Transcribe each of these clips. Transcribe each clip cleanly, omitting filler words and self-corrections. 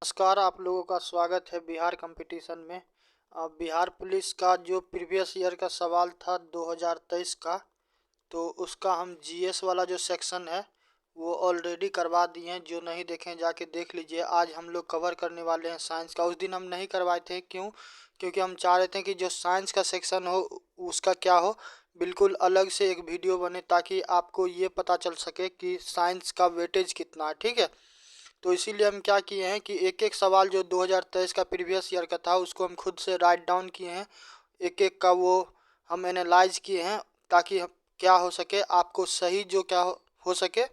नमस्कार, आप लोगों का स्वागत है बिहार कंपटीशन में। बिहार पुलिस का जो प्रीवियस ईयर का सवाल था 2023 का, तो उसका हम जीएस वाला जो सेक्शन है वो ऑलरेडी करवा दिए हैं। जो नहीं देखें जाके देख लीजिए। आज हम लोग कवर करने वाले हैं साइंस का। उस दिन हम नहीं करवाए थे, क्यों? क्योंकि हम चाह रहे थे कि जो साइंस का सेक्शन हो उसका क्या हो, बिल्कुल अलग से एक वीडियो बने, ताकि आपको ये पता चल सके कि साइंस का वेटेज कितना है। ठीक है, तो इसीलिए हम क्या किए हैं कि एक एक सवाल जो 2023 का प्रीवियस ईयर का था उसको हम खुद से राइट डाउन किए हैं। एक एक का वो हम एनालाइज किए हैं, ताकि क्या हो सके आपको सही जो क्या हो सके,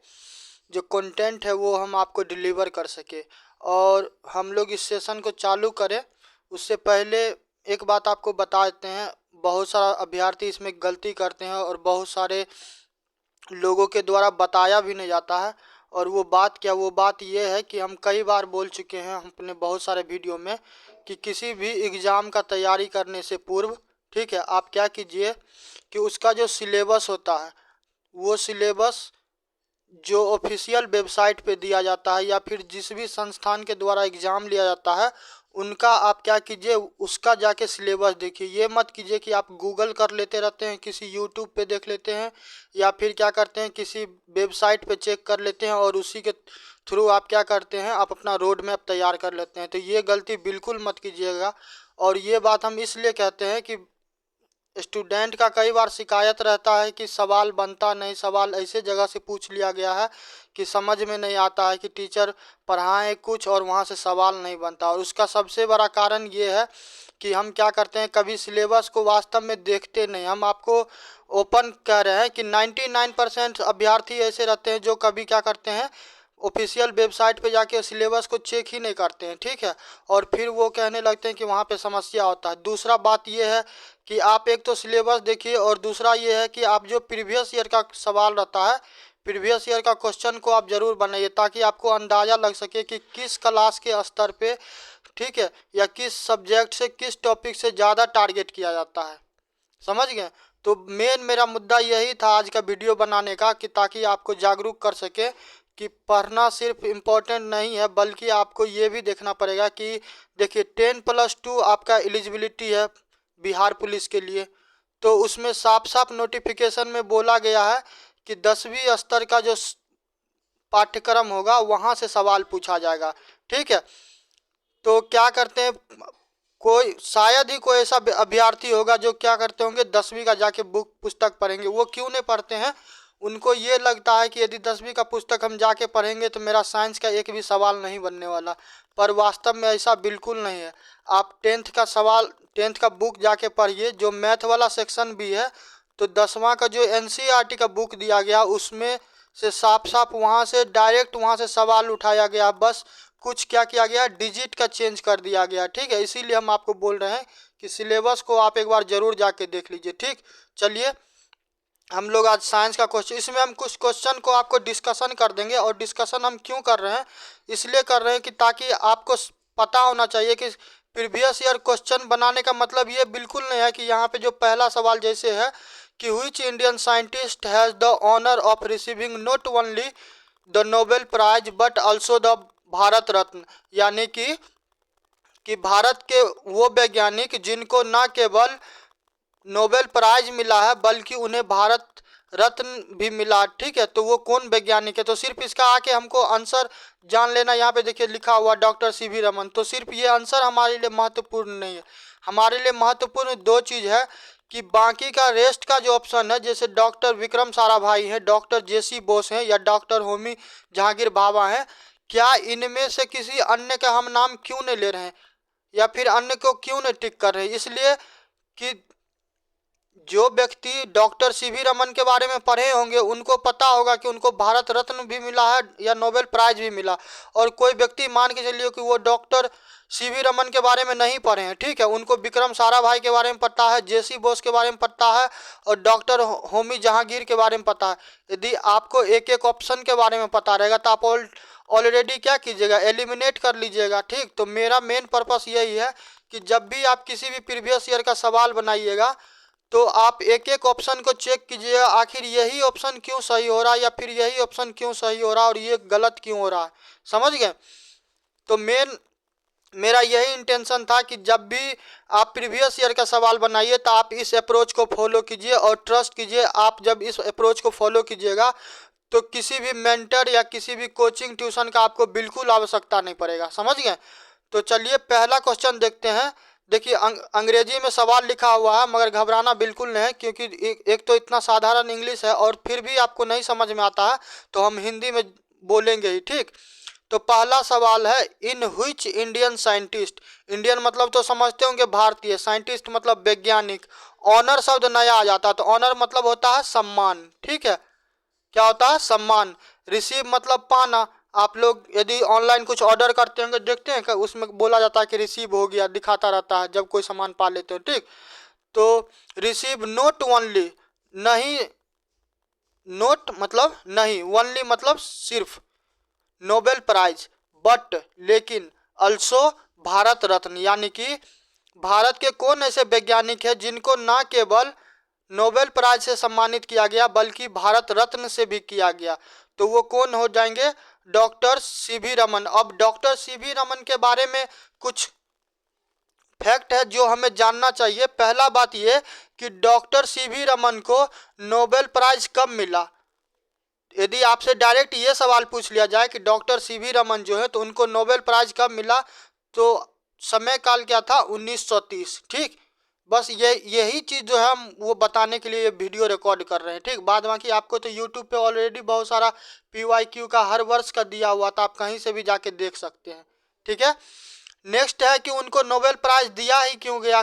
जो कंटेंट है वो हम आपको डिलीवर कर सके। और हम लोग इस सेशन को चालू करें उससे पहले एक बात आपको बता देते हैं। बहुत सारा अभ्यर्थी इसमें गलती करते हैं और बहुत सारे लोगों के द्वारा बताया भी नहीं जाता है। और वो बात क्या, वो बात ये है कि हम कई बार बोल चुके हैं हम अपने बहुत सारे वीडियो में कि किसी भी एग्ज़ाम का तैयारी करने से पूर्व, ठीक है, आप क्या कीजिए कि उसका जो सिलेबस होता है वो सिलेबस जो ऑफिशियल वेबसाइट पे दिया जाता है या फिर जिस भी संस्थान के द्वारा एग्ज़ाम लिया जाता है उनका आप क्या कीजिए, उसका जाके सिलेबस देखिए। ये मत कीजिए कि आप गूगल कर लेते रहते हैं, किसी यूट्यूब पे देख लेते हैं, या फिर क्या करते हैं किसी वेबसाइट पे चेक कर लेते हैं और उसी के थ्रू आप क्या करते हैं, आप अपना रोड मैप तैयार कर लेते हैं। तो ये गलती बिल्कुल मत कीजिएगा। और ये बात हम इसलिए कहते हैं कि स्टूडेंट का कई बार शिकायत रहता है कि सवाल बनता नहीं, सवाल ऐसे जगह से पूछ लिया गया है कि समझ में नहीं आता है कि टीचर पढ़ाएं कुछ और वहाँ से सवाल नहीं बनता। और उसका सबसे बड़ा कारण ये है कि हम क्या करते हैं, कभी सिलेबस को वास्तव में देखते नहीं। हम आपको ओपन कह रहे हैं कि 99% अभ्यर्थी ऐसे रहते हैं जो कभी क्या करते हैं, ऑफिशियल वेबसाइट पे जाके सिलेबस को चेक ही नहीं करते हैं। ठीक है, और फिर वो कहने लगते हैं कि वहाँ पे समस्या होता है। दूसरा बात ये है कि आप एक तो सिलेबस देखिए, और दूसरा ये है कि आप जो प्रीवियस ईयर का सवाल रहता है, प्रीवियस ईयर का क्वेश्चन को आप ज़रूर बनाइए, ताकि आपको अंदाज़ा लग सके कि किस क्लास के स्तर पे, ठीक है, या किस सब्जेक्ट से किस टॉपिक से ज़्यादा टारगेट किया जाता है। समझ गए? तो मेन मेरा मुद्दा यही था आज का वीडियो बनाने का, कि ताकि आपको जागरूक कर सके कि पढ़ना सिर्फ इम्पोर्टेंट नहीं है, बल्कि आपको ये भी देखना पड़ेगा कि देखिए 10+2 आपका एलिजिबिलिटी है बिहार पुलिस के लिए। तो उसमें साफ साफ नोटिफिकेशन में बोला गया है कि 10वीं स्तर का जो पाठ्यक्रम होगा वहाँ से सवाल पूछा जाएगा। ठीक है, तो क्या करते हैं, कोई शायद ही कोई ऐसा अभ्यर्थी होगा जो क्या करते होंगे 10वीं का जाके बुक पुस्तक पढ़ेंगे। वो क्यों नहीं पढ़ते हैं? उनको ये लगता है कि यदि 10वीं का पुस्तक हम जाके पढ़ेंगे तो मेरा साइंस का एक भी सवाल नहीं बनने वाला। पर वास्तव में ऐसा बिल्कुल नहीं है। आप 10th का बुक जाके पढ़िए, जो मैथ वाला सेक्शन भी है। तो 10वां का जो एनसीईआरटी का बुक दिया गया उसमें से साफ साफ वहाँ से डायरेक्ट वहाँ से सवाल उठाया गया। बस कुछ क्या किया गया, डिजिट का चेंज कर दिया गया। ठीक है, इसीलिए हम आपको बोल रहे हैं कि सिलेबस को आप एक बार ज़रूर जाके देख लीजिए। ठीक, चलिए हम लोग आज साइंस का क्वेश्चन, इसमें हम कुछ क्वेश्चन को आपको डिस्कशन कर देंगे। और डिस्कशन हम क्यों कर रहे हैं, इसलिए कर रहे हैं कि ताकि आपको पता होना चाहिए कि प्रीवियस ईयर क्वेश्चन बनाने का मतलब ये बिल्कुल नहीं है कि यहाँ पे जो पहला सवाल जैसे है कि which Indian scientist has the honour of receiving not only the Nobel prize but also the Bharat Ratna, यानी कि भारत के वो वैज्ञानिक जिनको न केवल नोबेल प्राइज मिला है बल्कि उन्हें भारत रत्न भी मिला। ठीक है, तो वो कौन वैज्ञानिक है? तो सिर्फ इसका आके हमको आंसर जान लेना। यहाँ पे देखिए लिखा हुआ डॉक्टर सीवी रमन। तो सिर्फ ये आंसर हमारे लिए महत्वपूर्ण नहीं है। हमारे लिए महत्वपूर्ण दो चीज़ है कि बाकी का रेस्ट का जो ऑप्शन है, जैसे डॉक्टर विक्रम साराभाई हैं, डॉक्टर जेसी बोस हैं, या डॉक्टर होमी जहांगीर भाभा हैं, क्या इनमें से किसी अन्य का हम नाम क्यों नहीं ले रहे हैं, या फिर अन्य को क्यों नहीं टिक कर रहे हैं? इसलिए कि जो व्यक्ति डॉक्टर सीवी रमन के बारे में पढ़े होंगे उनको पता होगा कि उनको भारत रत्न भी मिला है या नोबेल प्राइज भी मिला। और कोई व्यक्ति मान के चलिए कि वो डॉक्टर सीवी रमन के बारे में नहीं पढ़े हैं, ठीक है, उनको विक्रम साराभाई के बारे में पता है, जेसी बोस के बारे में पता है, और डॉक्टर होमी जहांगीर के बारे में पता है। यदि आपको एक एक ऑप्शन के बारे में पता रहेगा तो आप ऑलरेडी क्या कीजिएगा, एलिमिनेट कर लीजिएगा। ठीक, तो मेरा मेन पर्पस यही है कि जब भी आप किसी भी प्रीवियस ईयर का सवाल बनाइएगा तो आप एक एक ऑप्शन को चेक कीजिए, आखिर यही ऑप्शन क्यों सही हो रहा है या फिर यही ऑप्शन क्यों सही हो रहा है और ये गलत क्यों हो रहा है। समझ गए? तो मेन मेरा यही इंटेंशन था कि जब भी आप प्रीवियस ईयर का सवाल बनाइए तो आप इस अप्रोच को फॉलो कीजिए और ट्रस्ट कीजिए। आप जब इस अप्रोच को फॉलो कीजिएगा तो किसी भी मेंटर या किसी भी कोचिंग ट्यूशन का आपको बिल्कुल आवश्यकता नहीं पड़ेगा। समझ गए? तो चलिए पहला क्वेश्चन देखते हैं। देखिए अंग्रेजी में सवाल लिखा हुआ है, मगर घबराना बिल्कुल नहीं है, क्योंकि एक तो इतना साधारण इंग्लिश है और फिर भी आपको नहीं समझ में आता है तो हम हिंदी में बोलेंगे ही। ठीक, तो पहला सवाल है, in which Indian scientist, Indian मतलब तो समझते होंगे भारतीय, साइंटिस्ट मतलब वैज्ञानिक, ऑनर शब्द नया आ जाता है तो ऑनर मतलब होता है सम्मान। ठीक है, क्या होता है? सम्मान। रिसीव मतलब पाना। आप लोग यदि ऑनलाइन कुछ ऑर्डर करते होंगे, देखते हैं कि उसमें बोला जाता है कि रिसीव हो गया, दिखाता रहता है जब कोई सामान पा लेते हो। ठीक, तो रिसीव नोट ओनली, नहीं, नोट मतलब नहीं, ओनली मतलब सिर्फ, नोबेल प्राइज, बट लेकिन, अल्सो भारत रत्न, यानी कि भारत के कौन ऐसे वैज्ञानिक हैं जिनको न केवल नोबेल प्राइज से सम्मानित किया गया बल्कि भारत रत्न से भी किया गया? तो वो कौन हो जाएंगे? Doctor CV Raman. अब डॉक्टर सीवी रमन के बारे में कुछ फैक्ट है जो हमें जानना चाहिए। पहला बात ये कि डॉक्टर सीवी रमन को नोबेल प्राइज कब मिला? यदि आपसे डायरेक्ट ये सवाल पूछ लिया जाए कि डॉक्टर सीवी रमन जो है तो उनको नोबेल प्राइज कब मिला, तो समय काल क्या था? 1930। ठीक, बस यही चीज़ जो है हम वो बताने के लिए ये वीडियो रिकॉर्ड कर रहे हैं। ठीक, बाद बाकी आपको तो यूट्यूब पे ऑलरेडी बहुत सारा PYQ का हर वर्ष का दिया हुआ था, आप कहीं से भी जाके देख सकते हैं। ठीक है, नेक्स्ट है कि उनको नोबेल प्राइज दिया ही क्यों गया?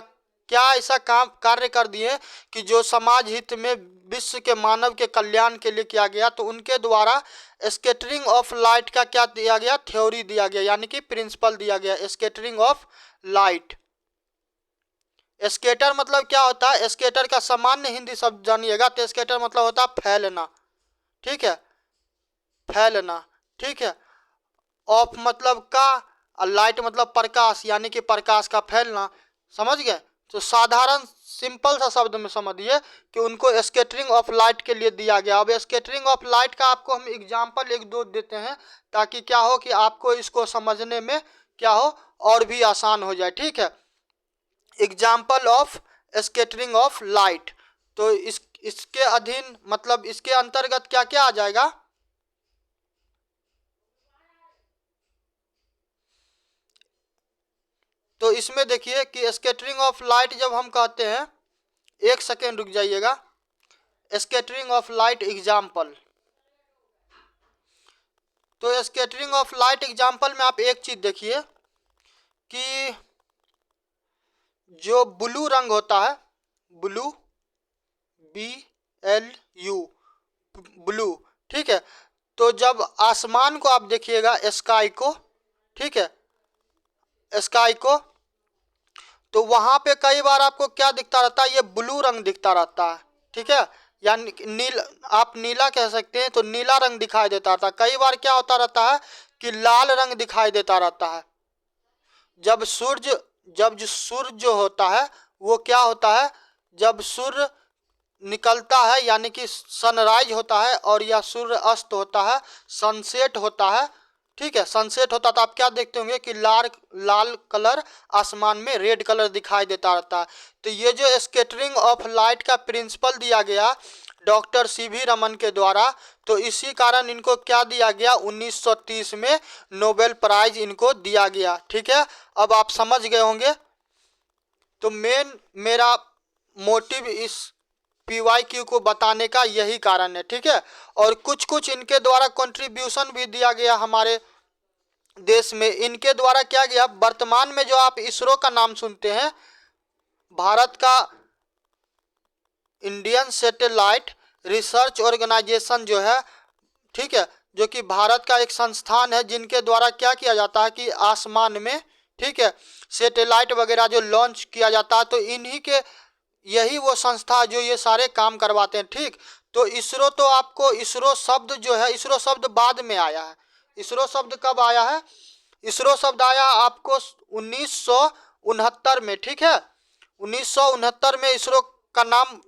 क्या ऐसा काम कार्य कर दिए कि जो समाज हित में, विश्व के मानव के कल्याण के लिए किया गया? तो उनके द्वारा स्कैटरिंग ऑफ लाइट का क्या दिया गया? थ्योरी दिया गया, यानी कि प्रिंसिपल दिया गया, स्कैटरिंग ऑफ लाइट। स्केटर मतलब क्या होता है? स्केटर का सामान्य हिंदी शब्द जानिएगा तो स्केटर मतलब होता है फैलना। ठीक है, फैलना। ठीक है, ऑफ मतलब का, और लाइट मतलब प्रकाश, यानी कि प्रकाश का फैलना। समझ गए? तो साधारण सिंपल सा शब्द में समझिए कि उनको स्कैटरिंग ऑफ लाइट के लिए दिया गया। अब स्कैटरिंग ऑफ लाइट का आपको हम एग्जांपल एक दो देते हैं ताकि क्या हो कि आपको इसको समझने में क्या हो और भी आसान हो जाए। ठीक है, example of scattering of light, तो इसके अधीन मतलब इसके अंतर्गत क्या क्या आ जाएगा? तो इसमें देखिए कि स्कैटरिंग ऑफ लाइट जब हम कहते हैं, एक सेकेंड रुक जाइएगा, स्कैटरिंग ऑफ लाइट एग्जाम्पल, तो स्कैटरिंग ऑफ लाइट एग्जाम्पल में आप एक चीज देखिए कि जो ब्लू रंग होता है, ब्लू, BLU, ब्लू। ठीक है, तो जब आसमान को आप देखिएगा, स्काई को, ठीक है, स्काई को, तो वहां पे कई बार आपको क्या दिखता रहता है? ये ब्लू रंग दिखता रहता है। ठीक है, यानी नील, आप नीला कह सकते हैं, तो नीला रंग दिखाई देता रहता है। कई बार क्या होता रहता है कि लाल रंग दिखाई देता रहता है। जब जो सूर्य जो होता है वो क्या होता है? जब सूर्य निकलता है यानी कि सनराइज होता है और या सूर्य अस्त होता है, सनसेट होता है। ठीक है, सनसेट होता है तो आप क्या देखते होंगे कि लाल लाल कलर आसमान में रेड कलर दिखाई देता रहता है। तो ये जो स्कैटरिंग ऑफ लाइट का प्रिंसिपल दिया गया डॉक्टर सीवी रमन के द्वारा, तो इसी कारण इनको क्या दिया गया? 1930 में नोबेल प्राइज इनको दिया गया। ठीक है, अब आप समझ गए होंगे। तो मेरा मोटिव इस PYQ को बताने का यही कारण है। ठीक है, और कुछ कुछ इनके द्वारा कंट्रीब्यूशन भी दिया गया हमारे देश में। इनके द्वारा क्या गया? वर्तमान में जो आप इसरो का नाम सुनते हैं, भारत का इंडियन सैटेलाइट रिसर्च ऑर्गेनाइजेशन जो है, ठीक है, जो कि भारत का एक संस्थान है जिनके द्वारा क्या किया जाता है कि आसमान में, ठीक है, सैटेलाइट वगैरह जो लॉन्च किया जाता है, तो इन्हीं के, यही वो संस्था जो ये सारे काम करवाते हैं। ठीक, तो इसरो, तो आपको इसरो शब्द जो है, इसरो शब्द बाद में आया है। इसरो शब्द कब आया है? इसरो शब्द आया आपको 1969 में। ठीक है, 1969 में इसरो का नाम,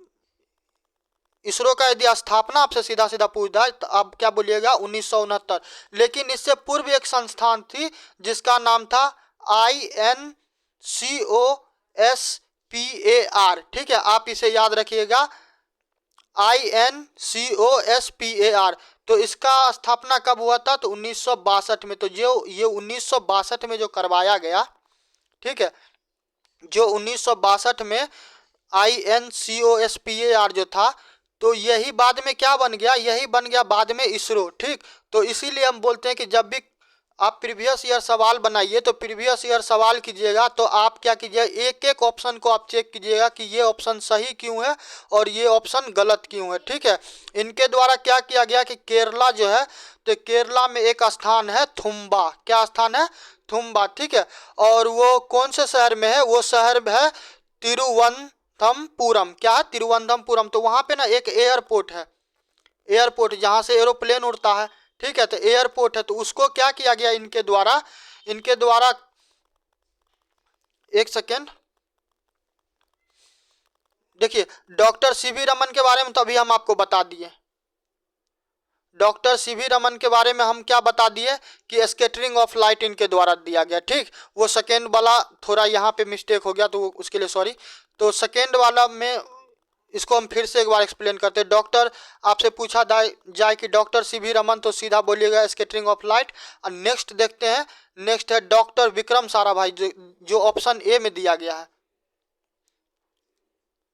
इसरो का यदि स्थापना आपसे सीधा सीधा पूछता है तो आप क्या बोलिएगा? 1969। लेकिन इससे पूर्व एक संस्थान थी जिसका नाम था INCOSPAR, ठीक है, आप इसे याद रखिएगा, INCOSPAR। तो इसका स्थापना कब हुआ था? तो 1962 में। तो जो ये 1962 में जो करवाया गया, ठीक है, जो 1962 में INCOSPAR जो था, तो यही बाद में क्या बन गया? यही बन गया बाद में इसरो, ठीक। तो इसीलिए हम बोलते हैं कि जब भी आप प्रीवियस ईयर सवाल बनाइए तो प्रीवियस ईयर सवाल कीजिएगा तो आप क्या कीजिए, एक एक ऑप्शन को आप चेक कीजिएगा कि ये ऑप्शन सही क्यों है और ये ऑप्शन गलत क्यों है, ठीक है। इनके द्वारा क्या किया गया कि केरला जो है, तो केरला में एक स्थान है थुम्बा। क्या स्थान है? थुम्बा, ठीक है। और वो कौन से शहर में है? वो शहर है तिरुवनंतपुरम। क्या है? तिरुवनंतपुरम। तो वहाँ पे ना एक एयरपोर्ट है, एयरपोर्ट जहाँ से एरोप्लेन उड़ता है, ठीक है। तो एयरपोर्ट है, तो उसको क्या किया गया इनके द्वारा, एक सेकेंड देखिए, डॉक्टर सीवी रमन के बारे में तो अभी हम आपको बता दिए। डॉक्टर सीवी रमन के बारे में हम क्या बता दिए कि स्कैटरिंग ऑफ लाइट इनके द्वारा दिया गया, ठीक। वो सेकेंड वाला थोड़ा यहाँ पे मिस्टेक हो गया, तो उसके लिए सॉरी। तो सेकेंड वाला में इसको हम फिर से एक बार एक्सप्लेन करते हैं। डॉक्टर आपसे पूछा जाए कि डॉक्टर सीवी रमन, तो सीधा बोलिएगा स्कैटरिंग ऑफ लाइट। और नेक्स्ट देखते हैं, नेक्स्ट है डॉक्टर विक्रम साराभाई, जो ऑप्शन ए में दिया गया है,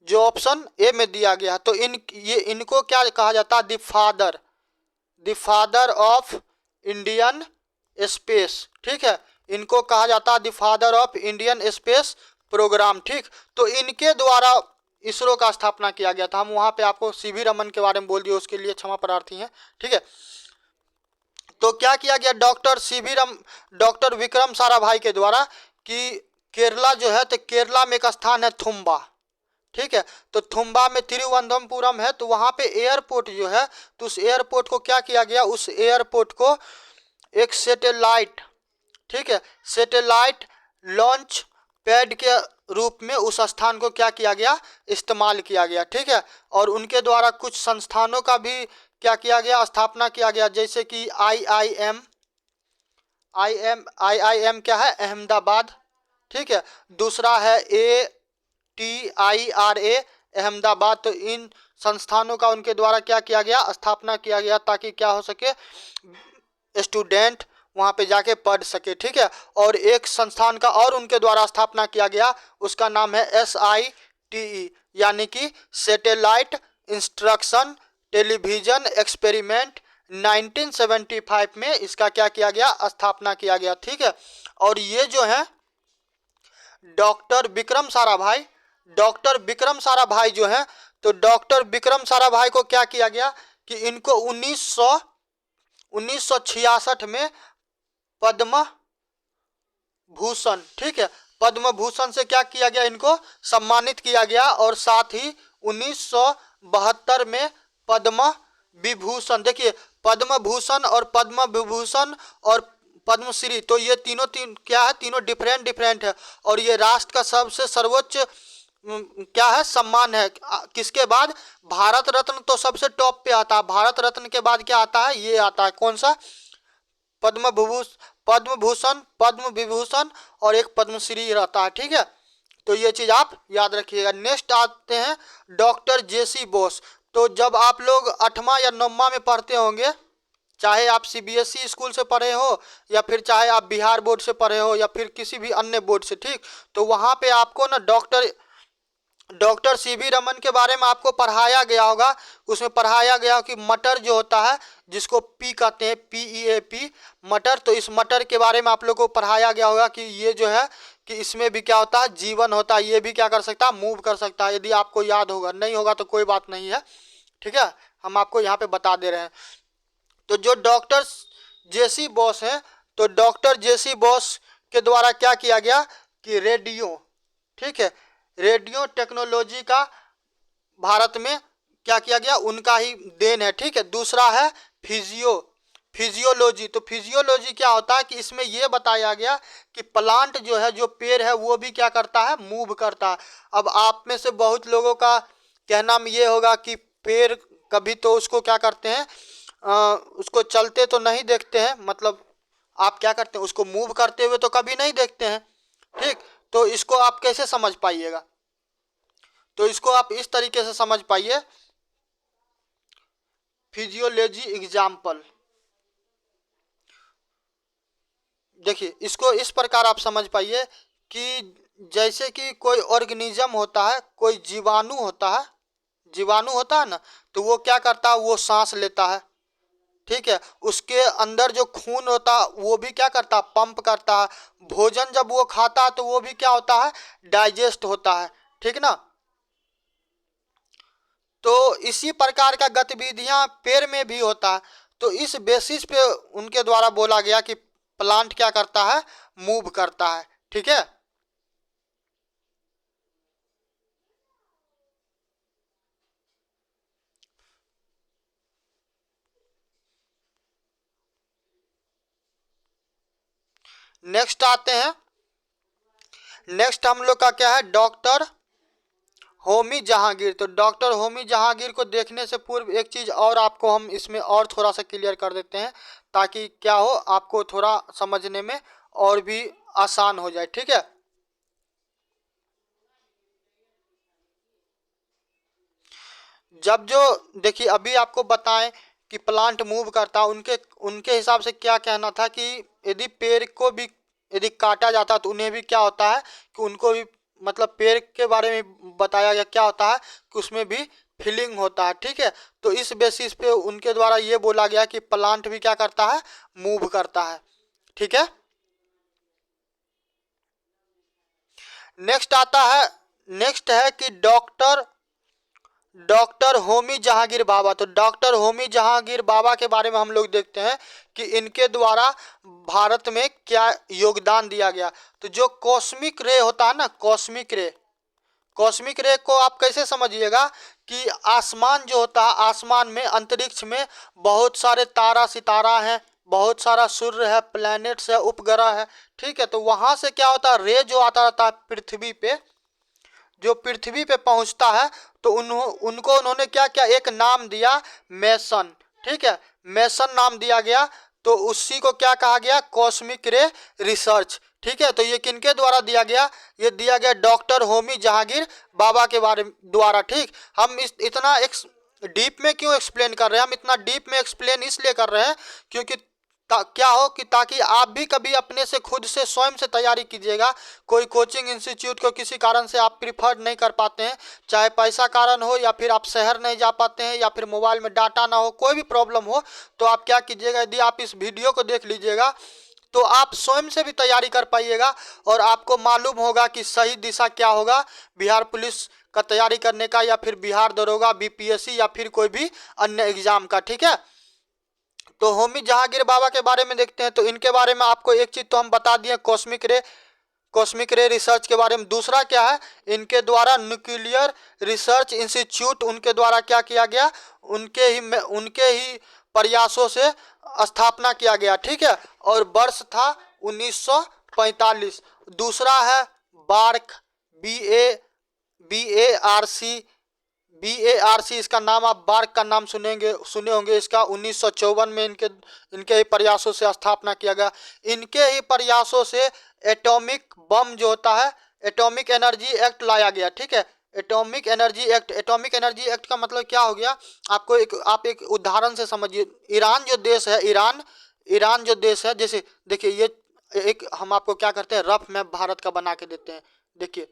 जो ऑप्शन ए में दिया गया है। तो इनको क्या कहा जाता है? The father of Indian space, ठीक है। इनको कहा जाता है the father of Indian space programme, ठीक। तो इनके द्वारा इसरो का स्थापना किया गया था। हम वहाँ पे आपको सीवी रमन के बारे में बोल दिए, उसके लिए क्षमा प्रार्थी हैं, ठीक है। तो क्या किया गया डॉक्टर विक्रम साराभाई के द्वारा कि केरला जो है, तो केरला में एक स्थान है थुम्बा, ठीक है। तो थुम्बा में तिरुवनंतपुरम है, तो वहाँ पे एयरपोर्ट जो है, तो उस एयरपोर्ट को क्या किया गया? उस एयरपोर्ट को एक सैटेलाइट, ठीक है, सैटेलाइट लॉन्च पैड के रूप में उस स्थान को क्या किया गया? इस्तेमाल किया गया, ठीक है। और उनके द्वारा कुछ संस्थानों का भी क्या किया गया? स्थापना किया गया, जैसे कि IIM क्या है? अहमदाबाद, ठीक है। दूसरा है ATIRA अहमदाबाद। तो इन संस्थानों का उनके द्वारा क्या किया गया? स्थापना किया गया, ताकि क्या हो सके, स्टूडेंट वहाँ पे जाके पढ़ सके, ठीक है। और एक संस्थान का और उनके द्वारा स्थापना किया गया, उसका नाम है SITE, यानी कि सैटेलाइट इंस्ट्रक्शन टेलीविजन एक्सपेरिमेंट। 1975 में इसका क्या किया गया? स्थापना किया गया, ठीक है। और ये जो है डॉक्टर विक्रम साराभाई जो है, तो डॉक्टर विक्रम साराभाई को क्या किया गया कि इनको 1966 में पद्म भूषण, ठीक है, पद्म भूषण से क्या किया गया? इनको सम्मानित किया गया। और साथ ही 1972 में पद्म विभूषण, देखिए पद्म भूषण और पद्म विभूषण और पद्मश्री, तो ये तीनों क्या है? तीनों डिफरेंट है। और ये राष्ट्र का सबसे सर्वोच्च क्या है? सम्मान है। किसके बाद? भारत रत्न तो सबसे टॉप पे आता है। भारत रत्न के बाद क्या आता है? ये आता है, कौन सा? पद्म भूषण, पद्म विभूषण और एक पद्मश्री रहता है, ठीक है। तो ये चीज़ आप याद रखिएगा। नेक्स्ट आते हैं डॉक्टर JC बोस। तो जब आप लोग 8वां या 9वां में पढ़ते होंगे, चाहे आप CBSE स्कूल से पढ़े हो या फिर चाहे आप बिहार बोर्ड से पढ़े हो या फिर किसी भी अन्य बोर्ड से, ठीक, तो वहाँ पे आपको ना डॉक्टर सीवी रमन के बारे में आपको पढ़ाया गया होगा। उसमें पढ़ाया गया कि मटर जो होता है, जिसको पी कहते हैं, PEAP मटर, तो इस मटर के बारे में आप लोग को पढ़ाया गया होगा कि ये जो है कि इसमें भी क्या होता है? जीवन होता है। ये भी क्या कर सकता है? मूव कर सकता है। यदि आपको याद होगा, नहीं होगा तो कोई बात नहीं है, ठीक है, हम आपको यहाँ पे बता दे रहे हैं। तो जो डॉक्टर JC बोस हैं, तो डॉक्टर JC बोस के द्वारा क्या किया गया कि रेडियो, ठीक है, रेडियो टेक्नोलॉजी का भारत में क्या किया गया? उनका ही देन है, ठीक है। दूसरा है फिजियोलॉजी। तो फिजियोलॉजी क्या होता है कि इसमें यह बताया गया कि प्लांट जो है, जो पेड़ है, वो भी क्या करता है? मूव करता है। अब आप में से बहुत लोगों का कहना ये होगा कि पेड़ कभी तो उसको क्या करते हैं, उसको चलते तो नहीं देखते हैं, मतलब आप क्या करते हैं, उसको मूव करते हुए तो कभी नहीं देखते हैं, ठीक। तो इसको आप कैसे समझ पाइएगा, तो इसको आप इस तरीके से समझ पाइए, फिजियोलॉजी एग्जाम्पल। देखिए इसको इस प्रकार आप समझ पाइए कि जैसे कि कोई ऑर्गेनिज्म होता है, कोई जीवाणु होता है, जीवाणु होता है ना, तो वो क्या करता है, वो सांस लेता है, ठीक है। उसके अंदर जो खून होता है वो भी क्या करता है, पंप करता है। भोजन जब वो खाता है तो वो भी क्या होता है, डाइजेस्ट होता है, ठीक ना। तो इसी प्रकार का गतिविधियां पेड़ में भी होता है। तो इस बेसिस पे उनके द्वारा बोला गया कि प्लांट क्या करता है, मूव करता है, ठीक है। नेक्स्ट आते हैं, नेक्स्ट हम लोग का क्या है, डॉक्टर होमी जहांगीर। तो डॉक्टर होमी जहांगीर को देखने से पूर्व एक चीज़ और आपको हम इसमें और थोड़ा सा क्लियर कर देते हैं, ताकि क्या हो, आपको थोड़ा समझने में और भी आसान हो जाए, ठीक है। जब जो देखिए अभी आपको बताएं कि प्लांट मूव करता है, उनके उनके हिसाब से क्या कहना था कि यदि पेड़ को भी यदि काटा जाता तो उन्हें भी क्या होता है कि उनको भी मतलब पेड़ के बारे में बताया गया, क्या होता है कि उसमें भी फीलिंग होता है, ठीक है। तो इस बेसिस पे उनके द्वारा ये बोला गया कि प्लांट भी क्या करता है, मूव करता है, ठीक है। नेक्स्ट आता है, नेक्स्ट है कि डॉक्टर डॉक्टर होमी जहांगीर बाबा। तो डॉक्टर होमी जहांगीर बाबा के बारे में हम लोग देखते हैं कि इनके द्वारा भारत में क्या योगदान दिया गया। तो जो कॉस्मिक रे होता है ना, कॉस्मिक रे, कॉस्मिक रे को आप कैसे समझिएगा कि आसमान जो होता है, आसमान में अंतरिक्ष में बहुत सारे तारा सितारा हैं, बहुत सारा सूर्य है, प्लैनेट्स है, उपग्रह है, ठीक है। तो वहां से क्या होता है, रे जो आता रहता है पृथ्वी पे, जो पृथ्वी पे पहुंचता है, तो उनको उन्होंने क्या क्या एक नाम दिया, मेसन, ठीक है, मेसन नाम दिया गया। तो उसी को क्या कहा गया, कॉस्मिक रे रिसर्च, ठीक है। तो ये किनके द्वारा दिया गया, ये दिया गया डॉक्टर होमी जहांगीर बाबा के बारे द्वारा, ठीक। हम इस इतना एक डीप में क्यों एक्सप्लेन कर रहे हैं, हम इतना डीप में एक्सप्लेन इसलिए कर रहे हैं क्योंकि क्या हो कि ताकि आप भी कभी अपने से खुद से स्वयं से तैयारी कीजिएगा। कोई कोचिंग इंस्टीट्यूट को किसी कारण से आप प्रिफर नहीं कर पाते हैं, चाहे पैसा कारण हो, या फिर आप शहर नहीं जा पाते हैं, या फिर मोबाइल में डाटा ना हो, कोई भी प्रॉब्लम हो, तो आप क्या कीजिएगा, यदि आप इस वीडियो को देख लीजिएगा तो आप स्वयं से भी तैयारी कर पाइएगा और आपको मालूम होगा कि सही दिशा क्या होगा बिहार पुलिस का तैयारी करने का, या फिर बिहार दरोगा, बीपीएससी, या फिर कोई भी अन्य एग्जाम का, ठीक है। तो होमी जहांगीर बाबा के बारे में देखते हैं। तो इनके बारे में आपको एक चीज तो हम बता दिए, कॉस्मिक रे रिसर्च के बारे में। दूसरा क्या है, इनके द्वारा न्यूक्लियर रिसर्च इंस्टीट्यूट उनके द्वारा क्या किया गया, उनके ही प्रयासों से स्थापना किया गया, ठीक है। और वर्ष था 1945। दूसरा है बार्क, BARC, BARC, इसका नाम आप बार्क का नाम सुने होंगे। इसका 1954 में इनके ही प्रयासों से स्थापना किया गया। इनके ही प्रयासों से एटॉमिक बम जो होता है, एटॉमिक एनर्जी एक्ट लाया गया, ठीक है। Atomic energy act, atomic energy act का मतलब क्या हो गया, आप एक उदाहरण से समझिए। ईरान जो देश है, ईरान जो देश है, जैसे देखिए ये एक हम आपको क्या करते हैं, रफ मैप भारत का बना के देते हैं। देखिए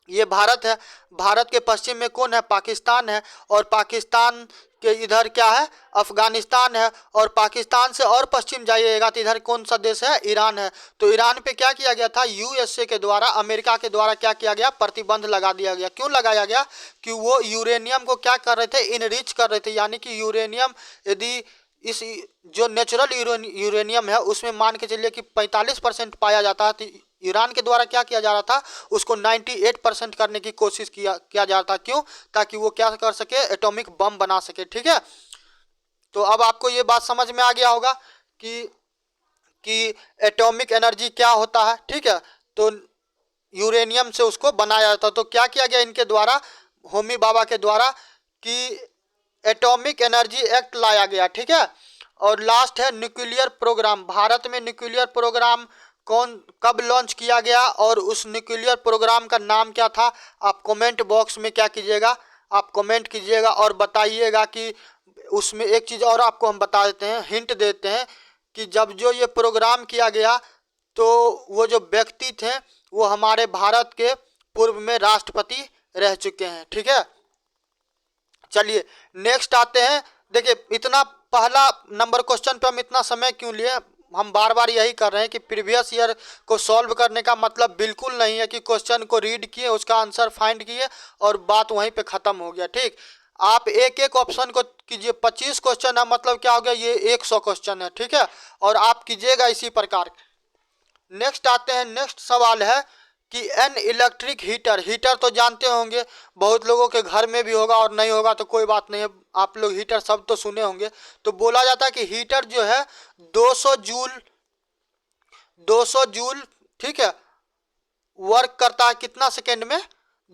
ये भारत है, भारत के पश्चिम में कौन है, पाकिस्तान है, और पाकिस्तान के इधर क्या है, अफगानिस्तान है, और पाकिस्तान से और पश्चिम जाइएगा तो इधर कौन सा देश है, ईरान है। तो ईरान पे क्या किया गया था, यूएसए के द्वारा, अमेरिका के द्वारा क्या किया गया, प्रतिबंध लगा दिया गया। क्यों लगाया गया, कि वो यूरेनियम को क्या कर रहे थे, इनरिच कर रहे थे। यानी कि यूरेनियम यदि इस जो नेचुरल यूरेनियम है उसमें मान के चलिए कि 45% पाया जाता है, तो ईरान के द्वारा क्या किया जा रहा था, उसको 98% करने की कोशिश किया जा रहा था। क्यों, ताकि वो क्या कर सके, एटॉमिक बम बना सके, ठीक है। तो अब आपको ये बात समझ में आ गया होगा कि एटॉमिक एनर्जी क्या होता है, ठीक है। तो यूरेनियम से उसको बनाया जाता। तो क्या किया गया इनके द्वारा, होमी बाबा के द्वारा, कि एटॉमिक एनर्जी एक्ट लाया गया, ठीक है। और लास्ट है न्यूक्लियर प्रोग्राम। भारत में न्यूक्लियर प्रोग्राम कब लॉन्च किया गया और उस न्यूक्लियर प्रोग्राम का नाम क्या था। आप कमेंट बॉक्स में क्या कीजिएगा, आप कमेंट कीजिएगा और बताइएगा कि उसमें एक चीज़ और आपको हम बता देते हैं, हिंट देते हैं कि जब जो ये प्रोग्राम किया गया तो वो जो व्यक्ति थे वो हमारे भारत के पूर्व में राष्ट्रपति रह चुके हैं। ठीक है, चलिए नेक्स्ट आते हैं। देखिए इतना पहला नंबर क्वेश्चन पे हम इतना समय क्यों लिए, हम बार बार यही कर रहे हैं कि प्रीवियस ईयर को सॉल्व करने का मतलब बिल्कुल नहीं है कि क्वेश्चन को रीड किए, उसका आंसर फाइंड किए और बात वहीं पे ख़त्म हो गया। ठीक, आप एक एक ऑप्शन को कीजिए। 25 क्वेश्चन है, मतलब क्या हो गया, ये 100 क्वेश्चन है। ठीक है, और आप कीजिएगा इसी प्रकार। नेक्स्ट आते हैं, नेक्स्ट सवाल है कि एन इलेक्ट्रिक हीटर, हीटर तो जानते होंगे, बहुत लोगों के घर में भी होगा और नहीं होगा तो कोई बात नहीं है, आप लोग हीटर सब तो सुने होंगे। तो बोला जाता है कि हीटर जो है 200 जूल, ठीक है, वर्क करता है कितना सेकेंड में,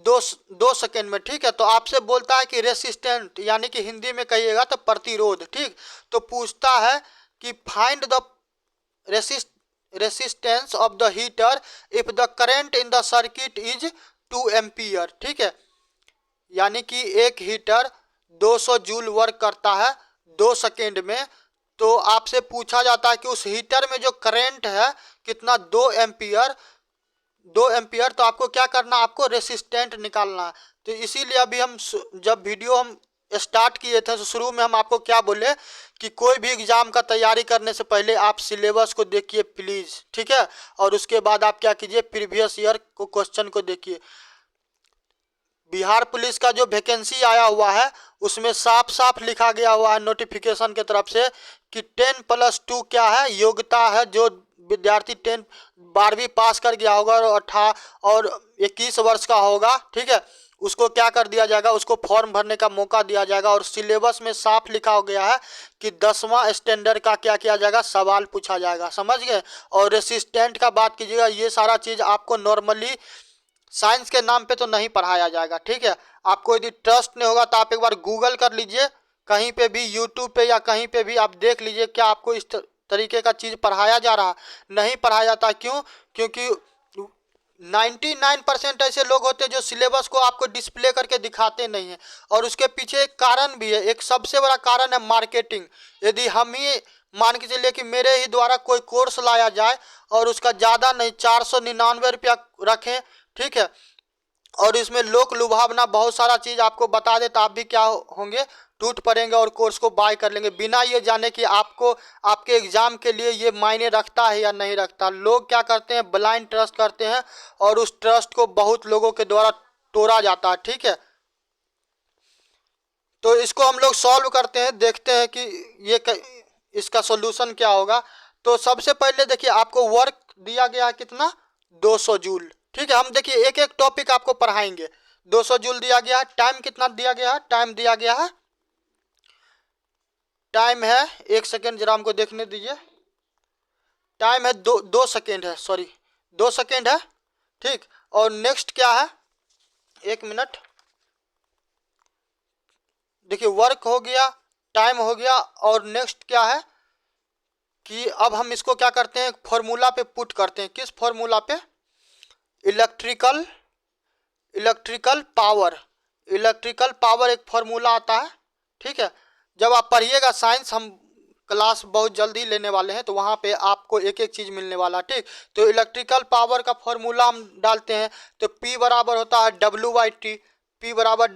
दो सेकेंड में। ठीक है, तो आपसे बोलता है कि रेसिस्टेंट, यानी कि हिंदी में कहिएगा तो प्रतिरोध। ठीक, तो पूछता है कि find the resistance of the heater if the current in the circuit is 2 ampere. ठीक है, यानी कि एक हीटर 200 जूल वर्क करता है 2 सेकेंड में, तो आपसे पूछा जाता है कि उस हीटर में जो करंट है कितना, 2 एम्पियर। तो आपको क्या करना, आपको रेसिस्टेंट निकालना है। तो इसीलिए अभी हम जब वीडियो हम स्टार्ट किए थे तो शुरू में हम आपको क्या बोले कि कोई भी एग्जाम का तैयारी करने से पहले आप सिलेबस को देखिए प्लीज़। ठीक है, और उसके बाद आप क्या कीजिए, प्रीवियस ईयर को क्वेश्चन को देखिए। बिहार पुलिस का जो वैकेंसी आया हुआ है उसमें साफ साफ लिखा गया हुआ है नोटिफिकेशन के तरफ से कि 10+2 क्या है, योग्यता है। जो विद्यार्थी 12वीं पास कर गया होगा और 21 वर्ष का होगा, ठीक है, उसको क्या कर दिया जाएगा, उसको फॉर्म भरने का मौका दिया जाएगा। और सिलेबस में साफ लिखा हो गया है कि 10वां स्टैंडर्ड का क्या किया जाएगा, सवाल पूछा जाएगा। समझ गए। और रेसिस्टेंट का बात कीजिएगा, ये सारा चीज़ आपको नॉर्मली साइंस के नाम पे तो नहीं पढ़ाया जाएगा। ठीक है, आपको यदि ट्रस्ट नहीं होगा तो आप एक बार गूगल कर लीजिए, कहीं पे भी यूट्यूब पे या कहीं पे भी आप देख लीजिए क्या आपको इस तरीके का चीज़ पढ़ाया जा रहा, नहीं पढ़ाया जाता। क्यों? क्योंकि 99% ऐसे लोग होते हैं जो सिलेबस को आपको डिस्प्ले करके दिखाते नहीं हैं। और उसके पीछे एक कारण भी है, एक सबसे बड़ा कारण है मार्केटिंग। यदि हम ही मान के चलिए कि मेरे ही द्वारा कोई कोर्स लाया जाए और उसका ज़्यादा नहीं 499 रुपया रखें, ठीक है, और इसमें लोक लुभावना बहुत सारा चीज़ आपको बता दे, तो आप भी क्या होंगे, टूट पड़ेंगे और कोर्स को बाय कर लेंगे बिना ये जाने कि आपको आपके एग्ज़ाम के लिए ये मायने रखता है या नहीं रखता। लोग क्या करते हैं, ब्लाइंड ट्रस्ट करते हैं और उस ट्रस्ट को बहुत लोगों के द्वारा तोड़ा जाता है। ठीक है, तो इसको हम लोग सॉल्व करते हैं, देखते हैं कि इसका सोल्यूशन क्या होगा। तो सबसे पहले देखिए आपको वर्क दिया गया है कितना, 200 जूल। ठीक है, हम देखिए एक एक टॉपिक आपको पढ़ाएंगे। 200 जूल दिया गया है। टाइम कितना दिया गया है, टाइम दिया गया है, टाइम है 1 सेकेंड, जरा हमको देखने दीजिए। टाइम है 2 सेकेंड है, सॉरी 2 सेकेंड है। ठीक, और नेक्स्ट क्या है, 1 मिनट। देखिए वर्क हो गया, टाइम हो गया, और नेक्स्ट क्या है कि अब हम इसको क्या करते हैं, फॉर्मूला पे पुट करते हैं। किस फॉर्मूला पे, इलेक्ट्रिकल पावर एक फॉर्मूला आता है। ठीक है, जब आप पढ़िएगा साइंस, हम क्लास बहुत जल्दी लेने वाले हैं तो वहाँ पे आपको एक एक चीज़ मिलने वाला है। ठीक, तो इलेक्ट्रिकल पावर का फॉर्मूला हम डालते हैं तो P बराबर होता है W/T। P बराबर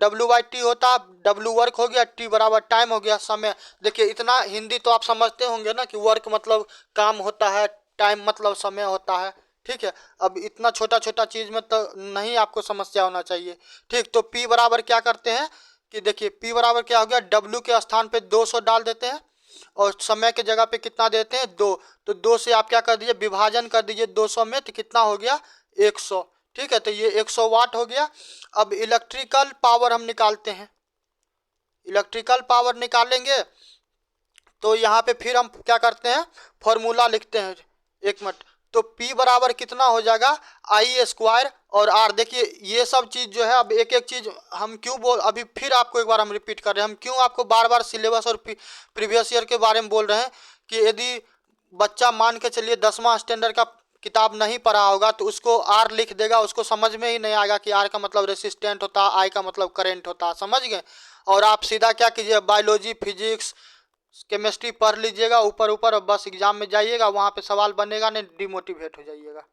W/T होता है, W वर्क हो गया, T बराबर टाइम हो गया, समय। देखिए इतना हिंदी तो आप समझते होंगे ना कि वर्क मतलब काम होता है, टाइम मतलब समय होता है। ठीक है, अब इतना छोटा छोटा चीज़ में तो नहीं आपको समस्या होना चाहिए। ठीक, तो P बराबर क्या करते हैं कि देखिए P बराबर क्या हो गया, W के स्थान पे 200 डाल देते हैं और समय के जगह पे कितना देते हैं, 2। तो 2 से आप क्या कर दीजिए, विभाजन कर दीजिए 200 में, तो कितना हो गया, 100। ठीक है, तो ये 100 वाट हो गया। अब इलेक्ट्रिकल पावर हम निकालते हैं। इलेक्ट्रिकल पावर निकालेंगे तो यहाँ पे फिर हम क्या करते हैं, फॉर्मूला लिखते हैं। 1 मिनट, तो P बराबर कितना हो जाएगा I स्क्वायर और R। देखिए ये सब चीज़ जो है, अब एक एक चीज़ हम क्यों अभी फिर आपको एक बार हम रिपीट कर रहे हैं, हम क्यों आपको बार बार सिलेबस और प्रीवियस ईयर के बारे में बोल रहे हैं कि यदि बच्चा मान के चलिए 10वां स्टैंडर्ड का किताब नहीं पढ़ा होगा तो उसको R लिख देगा, उसको समझ में ही नहीं आएगा कि R का मतलब रेसिस्टेंट होता है, I का मतलब करंट होता है, समझ गए। और आप सीधा क्या कीजिए, बायोलॉजी फिजिक्स केमिस्ट्री पढ़ लीजिएगा ऊपर ऊपर, और बस एग्जाम में जाइएगा, वहाँ पे सवाल बनेगा नहीं, डिमोटिवेट हो जाइएगा।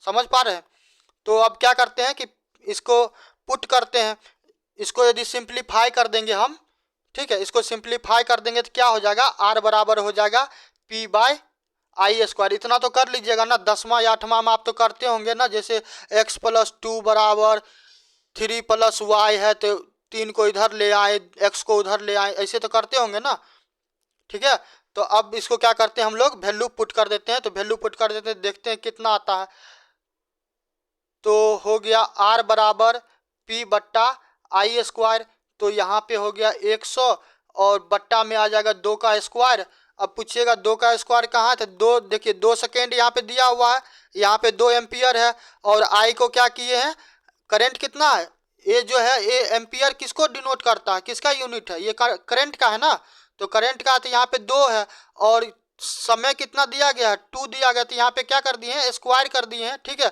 समझ पा रहे हैं। तो अब क्या करते हैं कि इसको पुट करते हैं, इसको यदि सिंप्लीफाई कर देंगे हम, ठीक है, इसको सिंप्लीफाई कर देंगे तो क्या हो जाएगा, R बराबर हो जाएगा P बाय I स्क्वायर। इतना तो कर लीजिएगा ना, 10वां या 8वां में आप तो करते होंगे ना, जैसे x + 2 बराबर 3 + y है तो 3 को इधर ले आए, x को उधर ले आए, ऐसे तो करते होंगे ना, ठीक है। तो अब इसको क्या करते हैं हम लोग, वैल्यू पुट कर देते हैं, तो वैल्यू पुट कर देते हैं, देखते हैं कितना आता है। तो हो गया R बराबर P बट्टा I स्क्वायर, तो यहाँ पे हो गया 100 और बट्टा में आ जाएगा 2 का स्क्वायर। अब पूछिएगा 2 का स्क्वायर कहाँ है, तो 2, देखिए 2 सेकेंड यहाँ पे दिया हुआ है, यहाँ पे 2 एम्पियर है, और I को क्या किए हैं, करंट कितना है, ये जो है ये एम्पियर किसको डिनोट करता है, किसका यूनिट है, ये करंट का है ना, तो करंट का तो यहाँ पे 2 है, और समय कितना दिया गया है, 2 दिया गया, तो यहाँ पे क्या कर दिए हैं, स्क्वायर कर दिए हैं, ठीक है।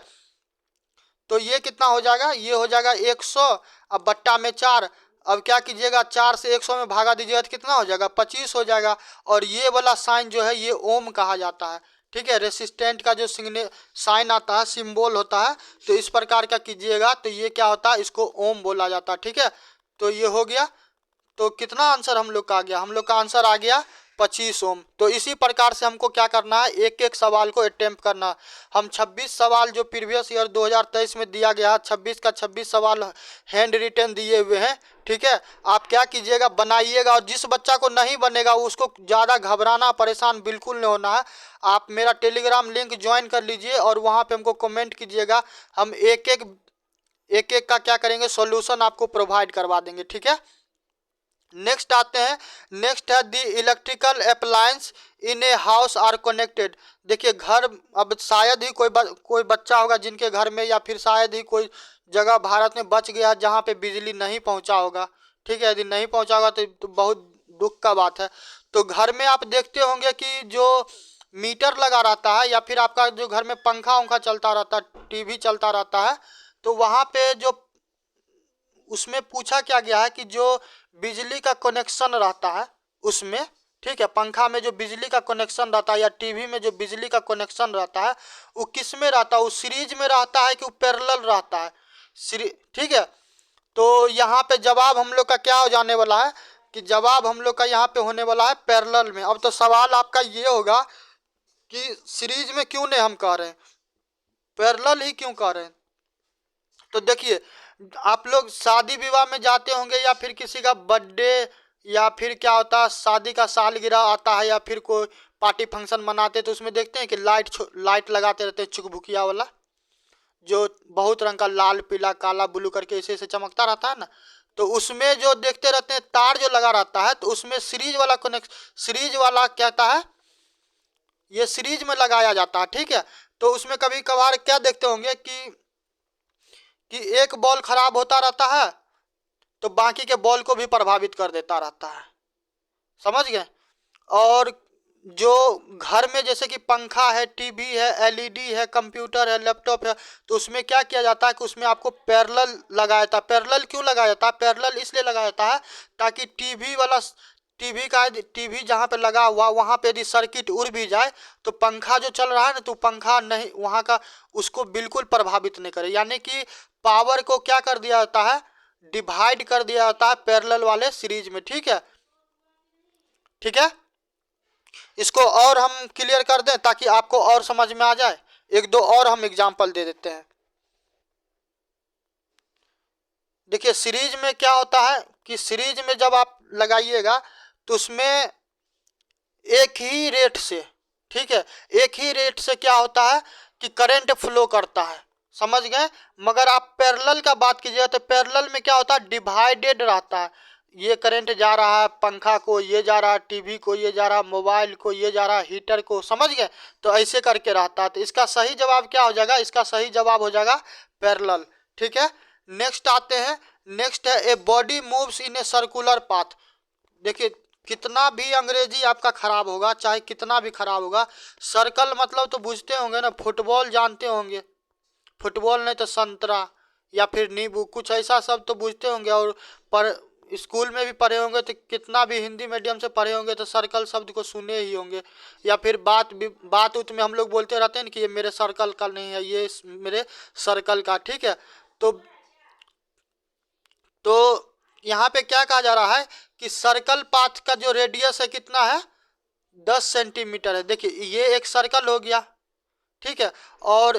तो ये कितना हो जाएगा, ये हो जाएगा 100, अब बट्टा में 4, अब क्या कीजिएगा 4 से 100 में भागा दीजिएगा तो कितना हो जाएगा 25 हो जाएगा। और ये वाला साइन जो है ये ओम कहा जाता है, ठीक है। रेसिस्टेंट का जो साइन आता है, सिंबल होता है, तो इस प्रकार का कीजिएगा तो ये क्या होता है, इसको ओम बोला जाता है, ठीक है। तो ये हो गया, तो कितना आंसर हम लोग का आ गया, हम लोग का आंसर आ गया 25 ओम। तो इसी प्रकार से हमको क्या करना है, एक एक सवाल को अटेम्प्ट करना है। हम 26 सवाल जो प्रीवियस ईयर 2023 में दिया गया, 26 का 26 सवाल हैंड रिटन दिए हुए हैं, ठीक है। आप क्या कीजिएगा, बनाइएगा, और जिस बच्चा को नहीं बनेगा उसको ज़्यादा घबराना परेशान बिल्कुल नहीं होना है। आप मेरा टेलीग्राम लिंक ज्वाइन कर लीजिए और वहाँ पे हमको कमेंट कीजिएगा, हम एक एक का क्या करेंगे, सॉल्यूशन आपको प्रोवाइड करवा देंगे, ठीक है। नेक्स्ट आते हैं, नेक्स्ट है the electrical appliance in a house are connected. देखिए घर, अब शायद ही कोई बच्चा होगा जिनके घर में, या फिर शायद ही कोई जगह भारत में बच गया जहाँ पे बिजली नहीं पहुँचा होगा, ठीक है। यदि नहीं पहुँचा होगा तो बहुत दुख का बात है। तो घर में आप देखते होंगे कि जो मीटर लगा रहता है, या फिर आपका जो घर में पंखा उंखा चलता रहता है, टीवी चलता रहता है, तो वहाँ पे जो उसमें पूछा क्या गया है कि जो बिजली का कनेक्शन रहता है उसमें, ठीक है, पंखा में जो बिजली का कनेक्शन रहता है या टीवी में जो बिजली का कनेक्शन रहता है वो किस में रहता है, वो सीरीज में रहता है कि वो पैरेलल रहता है, ठीक है। तो यहाँ पे जवाब हम लोग का क्या हो जाने वाला है, कि जवाब हम लोग का यहाँ पे होने वाला है पैरेलल में। अब तो सवाल आपका ये होगा कि सीरीज में क्यों नहीं हम कह रहे हैं, पैरेलल ही क्यों कह रहे हैं। तो देखिए आप लोग शादी विवाह में जाते होंगे, या फिर किसी का बर्थडे, या फिर क्या होता है शादी का सालगिरह आता है, या फिर कोई पार्टी फंक्शन मनाते, तो उसमें देखते हैं कि लाइट लगाते रहते हैं, चुकभुकिया वाला, जो बहुत रंग का लाल पीला काला ब्लू करके ऐसे ऐसे चमकता रहता है ना। तो उसमें जो देखते रहते हैं तार जो लगा रहता है, तो उसमें सीरीज वाला कहता है, ये सीरीज में लगाया जाता है, ठीक है। तो उसमें कभी कभार क्या देखते होंगे कि एक बॉल खराब होता रहता है तो बाकी के बॉल को भी प्रभावित कर देता रहता है, समझ गए। और जो घर में जैसे कि पंखा है, टीवी है, एलईडी है, कंप्यूटर है, लैपटॉप है, तो उसमें क्या किया जाता है कि उसमें आपको पैरेलल लगाया जाता है। पैरेलल क्यों लगाया जाता है, पैरेलल इसलिए लगाया जाता है ताकि टीवी जहाँ पे लगा हुआ वहाँ पे यदि सर्किट उड़ भी जाए तो पंखा जो चल रहा है ना, तो पंखा नहीं वहाँ का उसको बिल्कुल प्रभावित नहीं करे, यानी कि पावर को क्या कर दिया जाता है, डिवाइड कर दिया जाता है पैरेलल वाले सीरीज में, ठीक है, ठीक है। इसको और हम क्लियर कर दें ताकि आपको और समझ में आ जाए, एक दो और हम एग्जांपल दे देते हैं। देखिए सीरीज में क्या होता है कि सीरीज में जब आप लगाइएगा तो उसमें एक ही रेट से, ठीक है, एक ही रेट से क्या होता है कि करंट फ्लो करता है, समझ गए। मगर आप पैरेलल का बात कीजिएगा तो पैरेलल में क्या होता है, डिवाइडेड रहता है, ये करंट जा रहा है, पंखा को ये जा रहा है, टीवी को ये जा रहा है, मोबाइल को ये जा रहा है, हीटर को, समझ गए। तो ऐसे करके रहता है। तो इसका सही जवाब क्या हो जाएगा, इसका सही जवाब हो जाएगा पैरेलल। ठीक है, नेक्स्ट आते हैं। नेक्स्ट है a body moves in a circular path. देखिए कितना भी अंग्रेजी आपका खराब होगा, चाहे कितना भी खराब होगा, सर्कल मतलब तो बुझते होंगे ना, फुटबॉल जानते होंगे, फुटबॉल नहीं तो संतरा या फिर नींबू, कुछ ऐसा सब तो बुझते होंगे। और पर स्कूल में भी पढ़े होंगे, तो कितना भी हिंदी मीडियम से पढ़े होंगे तो सर्कल शब्द को सुने ही होंगे। या फिर बात उत में हम लोग बोलते रहते हैं कि ये मेरे सर्कल का नहीं है, ये मेरे सर्कल का। ठीक है, तो यहाँ पे क्या कहा जा रहा है कि सर्कल पाथ का जो रेडियस है कितना है, 10 सेंटीमीटर है। देखिए ये एक सर्कल हो गया, ठीक है। और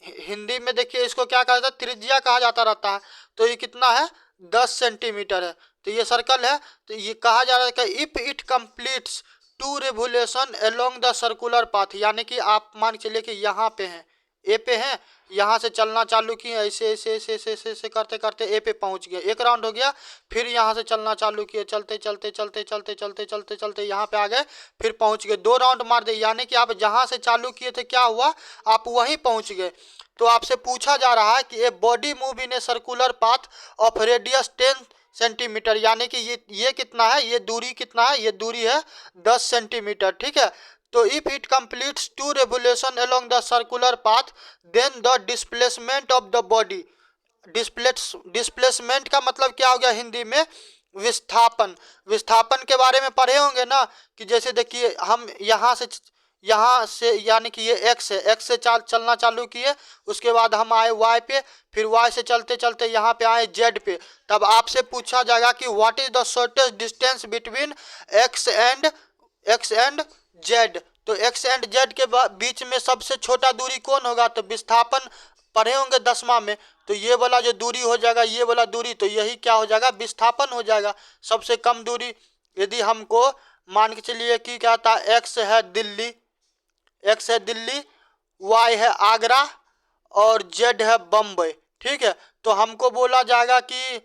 हिंदी में देखिए इसको क्या कहा जाता है, त्रिज्या कहा जाता रहता है। तो ये कितना है, 10 सेंटीमीटर है। तो ये सर्कल है। तो ये कहा जा रहा है कि if it completes 2 revolution along the circular path, यानी कि आप मान के चलिए कि यहाँ पे हैं, ए पे हैं, यहाँ से चलना चालू किए, ऐसे ऐसे ऐसे ऐसे ऐसे ऐसे करते करते ए पे पहुँच गए, एक राउंड हो गया। फिर यहाँ से चलना चालू किए, चलते चलते चलते चलते चलते चलते चलते यहाँ पे आ गए, फिर पहुँच गए, 2 राउंड मार दे, यानी कि आप जहाँ से चालू किए थे क्या हुआ, आप वहीं पहुँच गए। तो आपसे पूछा जा रहा है कि a body move in a circular path of radius 10 centimetre, यानी कि ये कितना है, ये दूरी कितना है, ये दूरी है 10 सेंटीमीटर। ठीक है, तो if it completes 2 revolution along the circular path then the displacement of the body. Displacement का मतलब क्या हो गया हिंदी में, विस्थापन। विस्थापन के बारे में पढ़े होंगे ना, कि जैसे देखिए हम यहाँ से यानी कि ये एक्स है, एक्स से चलना चालू किए, उसके बाद हम आए वाई पे, फिर वाई से चलते चलते यहाँ पे आए जेड पे। तब आपसे पूछा जाएगा कि what is the shortest distance between x and Z. तो एक्स एंड जेड के बीच में सबसे छोटा दूरी कौन होगा, तो विस्थापन पढ़े होंगे 10वां में। तो ये वाला जो दूरी हो जाएगा, ये वाला दूरी, तो यही क्या हो जाएगा, विस्थापन हो जाएगा। सबसे कम दूरी यदि हमको मान के चलिए कि क्या था, एक्स है दिल्ली, वाई है आगरा और जेड है बम्बई। ठीक है, तो हमको बोला जाएगा कि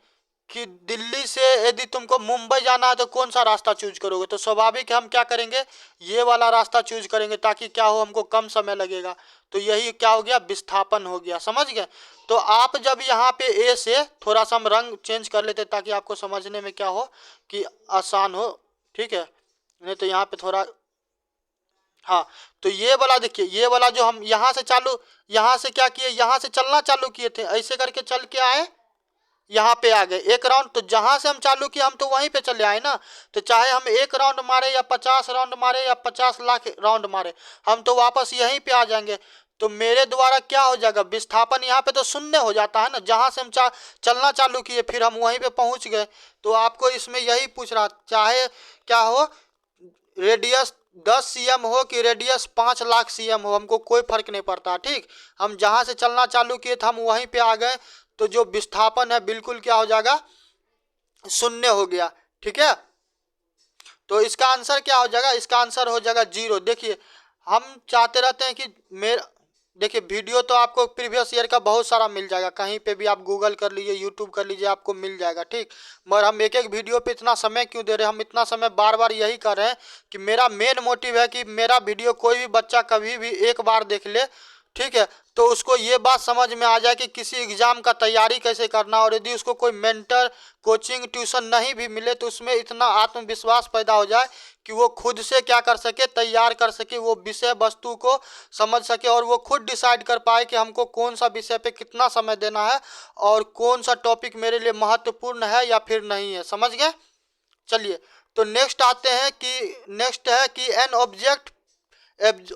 दिल्ली से यदि तुमको मुंबई जाना है तो कौन सा रास्ता चूज करोगे। तो स्वाभाविक है हम क्या करेंगे, ये वाला रास्ता चूज करेंगे, ताकि क्या हो, हमको कम समय लगेगा। तो यही क्या हो गया, विस्थापन हो गया, समझ गए। तो आप जब यहाँ पे ए से थोड़ा सा हम रंग चेंज कर लेते ताकि आपको समझने में क्या हो कि आसान हो। ठीक है, नहीं तो यहाँ पे थोड़ा, हाँ। तो ये वाला देखिए, ये वाला जो हम यहाँ से क्या किए, यहाँ से चलना चालू किए थे, ऐसे करके चल के आए, यहाँ पे आ गए एक राउंड। तो जहाँ से हम चालू किए हम तो वहीं पे चले आए ना। तो चाहे हम 1 राउंड मारे या 50 राउंड मारे या 50 लाख राउंड मारे, हम तो वापस यहीं पे आ जाएंगे। तो मेरे द्वारा क्या हो जाएगा, विस्थापन यहाँ पे तो शून्य हो जाता है ना, जहाँ से हम चलना चालू किए फिर हम वहीं पे पहुँच गए। तो आपको इसमें यही पूछ रहा, चाहे क्या हो, रेडियस 10 cm हो कि रेडियस 5 लाख cm हो, हमको कोई फर्क नहीं पड़ता। ठीक, हम जहाँ से चलना चालू किए थे हम वहीं पे आ गए, तो जो विस्थापन है बिल्कुल क्या हो जाएगा, शून्य हो गया। ठीक है, तो इसका आंसर क्या हो जाएगा, इसका आंसर हो जाएगा 0। देखिए हम चाहते रहते हैं कि देखिए वीडियो तो आपको प्रीवियस ईयर का बहुत सारा मिल जाएगा, कहीं पे भी आप गूगल कर लीजिए, यूट्यूब कर लीजिए, आपको मिल जाएगा। ठीक, मगर हम एक एक वीडियो पे इतना समय क्यों दे रहे हैं, हम इतना समय बार बार यही कर रहे हैं कि मेरा मेन मोटिव है कि मेरा वीडियो कोई भी बच्चा कभी भी एक बार देख ले, ठीक है, तो उसको ये बात समझ में आ जाए कि किसी एग्ज़ाम का तैयारी कैसे करना। और यदि उसको कोई मेंटर, कोचिंग, ट्यूशन नहीं भी मिले तो उसमें इतना आत्मविश्वास पैदा हो जाए कि वो खुद से क्या कर सके, तैयार कर सके, वो विषय वस्तु को समझ सके और वो खुद डिसाइड कर पाए कि हमको कौन सा विषय पे कितना समय देना है और कौन सा टॉपिक मेरे लिए महत्वपूर्ण है या फिर नहीं है। समझ गए। चलिए, तो नेक्स्ट है कि an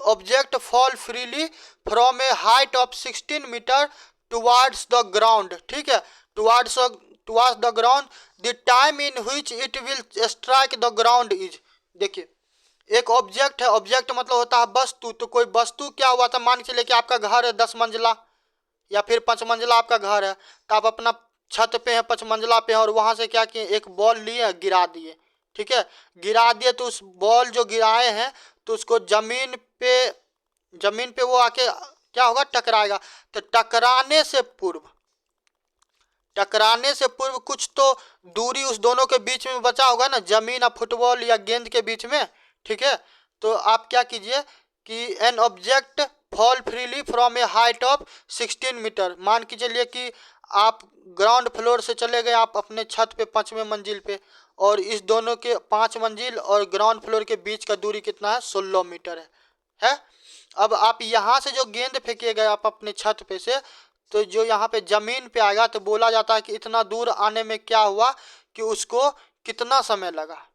object fall freely from a height of 16 metre towards the ground. ठीक है, towards the ground, the time in which it will strike the ground is. देखिए एक ऑब्जेक्ट है, ऑब्जेक्ट मतलब होता है वस्तु। तो कोई वस्तु क्या हुआ था, मान के चलिए कि आपका घर है 10 मंजिला या फिर 5 मंजिला आपका घर है, तो आप अपना छत पे है, 5 मंजिला पे है, और वहां से क्या किए, एक बॉल लिए गिरा दिए। ठीक है, गिरा दिए, तो उस बॉल जो गिराए हैं तो उसको जमीन पे वो आके क्या होगा, टकराएगा। तो टकराने से पूर्व टकराने से पूर्व कुछ तो दूरी उस दोनों के बीच में बचा होगा ना, जमीन और फुटबॉल या गेंद के बीच में, ठीक है। तो आप क्या कीजिए कि an object fall freely from a height of 16 metre, मान के चलिए कि आप ग्राउंड फ्लोर से चले गए आप अपने छत पे 5वें मंजिल पे, और इस दोनों के 5 मंजिल और ग्राउंड फ्लोर के बीच का दूरी कितना है, 16 मीटर है। अब आप यहाँ से जो गेंद फेंके गए आप अपने छत पे से, तो जो यहाँ पे जमीन पे आएगा तो बोला जाता है कि इतना दूर आने में क्या हुआ कि उसको कितना समय लगा।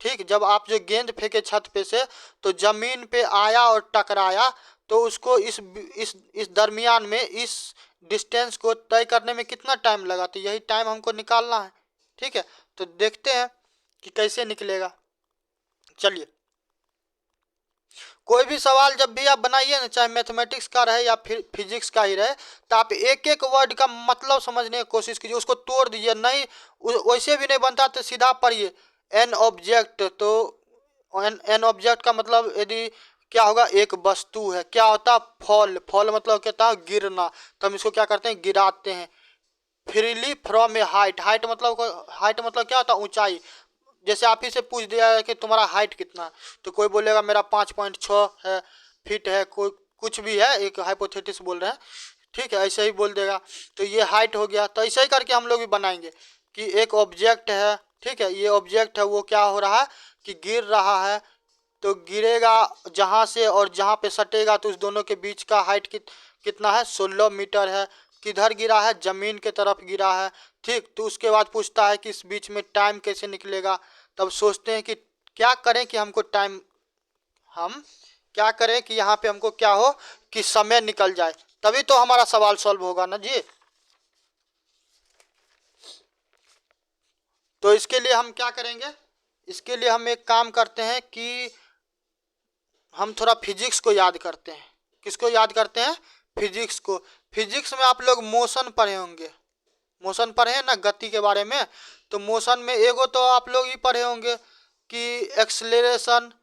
ठीक, जब आप जो गेंद फेंके छत पे से तो जमीन पे आया और टकराया, तो उसको इस दरमियान में इस डिस्टेंस को तय करने में कितना टाइम लगा, तो यही टाइम हमको निकालना है। ठीक है, तो देखते हैं कि कैसे निकलेगा। चलिए, कोई भी सवाल जब भी आप बनाइए ना, चाहे मैथमेटिक्स का रहे या फिर फिजिक्स का ही रहे, तो आप एक एक वर्ड का मतलब समझने की कोशिश कीजिए, उसको तोड़ दीजिए। नहीं वैसे भी नहीं बनता तो सीधा पढ़िए एन ऑब्जेक्ट, तो एन ऑब्जेक्ट का मतलब यदि क्या होगा, एक वस्तु है। क्या होता, फॉल, फॉल मतलब क्या है, गिरना, तो हम इसको क्या करते हैं, गिराते हैं। Freely from a height, height मतलब क्या होता है, ऊंचाई। जैसे आप ही से पूछ दिया कि तुम्हारा हाइट कितना, तो कोई बोलेगा मेरा 5.6 है, फीट है, कोई कुछ भी है, एक हाइपोथेटिस बोल रहे हैं, ठीक है, ऐसे ही बोल देगा, तो ये हाइट हो गया। तो ऐसे ही करके हम लोग भी बनाएंगे कि एक ऑब्जेक्ट है, ठीक है, ये ऑब्जेक्ट है, वो क्या हो रहा है कि गिर रहा है, तो गिरेगा जहाँ से और जहाँ पे सटेगा, तो उस दोनों के बीच का हाइट कितना है, 16 मीटर है। किधर गिरा है, जमीन के तरफ गिरा है। ठीक, तो उसके बाद पूछता है कि इस बीच में टाइम कैसे निकलेगा। तब सोचते हैं कि क्या करें कि हमको टाइम, हम क्या करें कि यहाँ पे हमको क्या हो कि समय निकल जाए, तभी तो हमारा सवाल सॉल्व होगा ना जी। तो इसके लिए हम क्या करेंगे, इसके लिए हम एक काम करते हैं कि हम थोड़ा फिजिक्स को याद करते हैं। किसको याद करते हैं, फिजिक्स को। फिजिक्स में आप लोग मोशन पढ़े होंगे, मोशन पढ़े हैं ना, गति के बारे में। तो मोशन में एगो तो आप लोग ही पढ़े होंगे कि एक्सलेरेशन,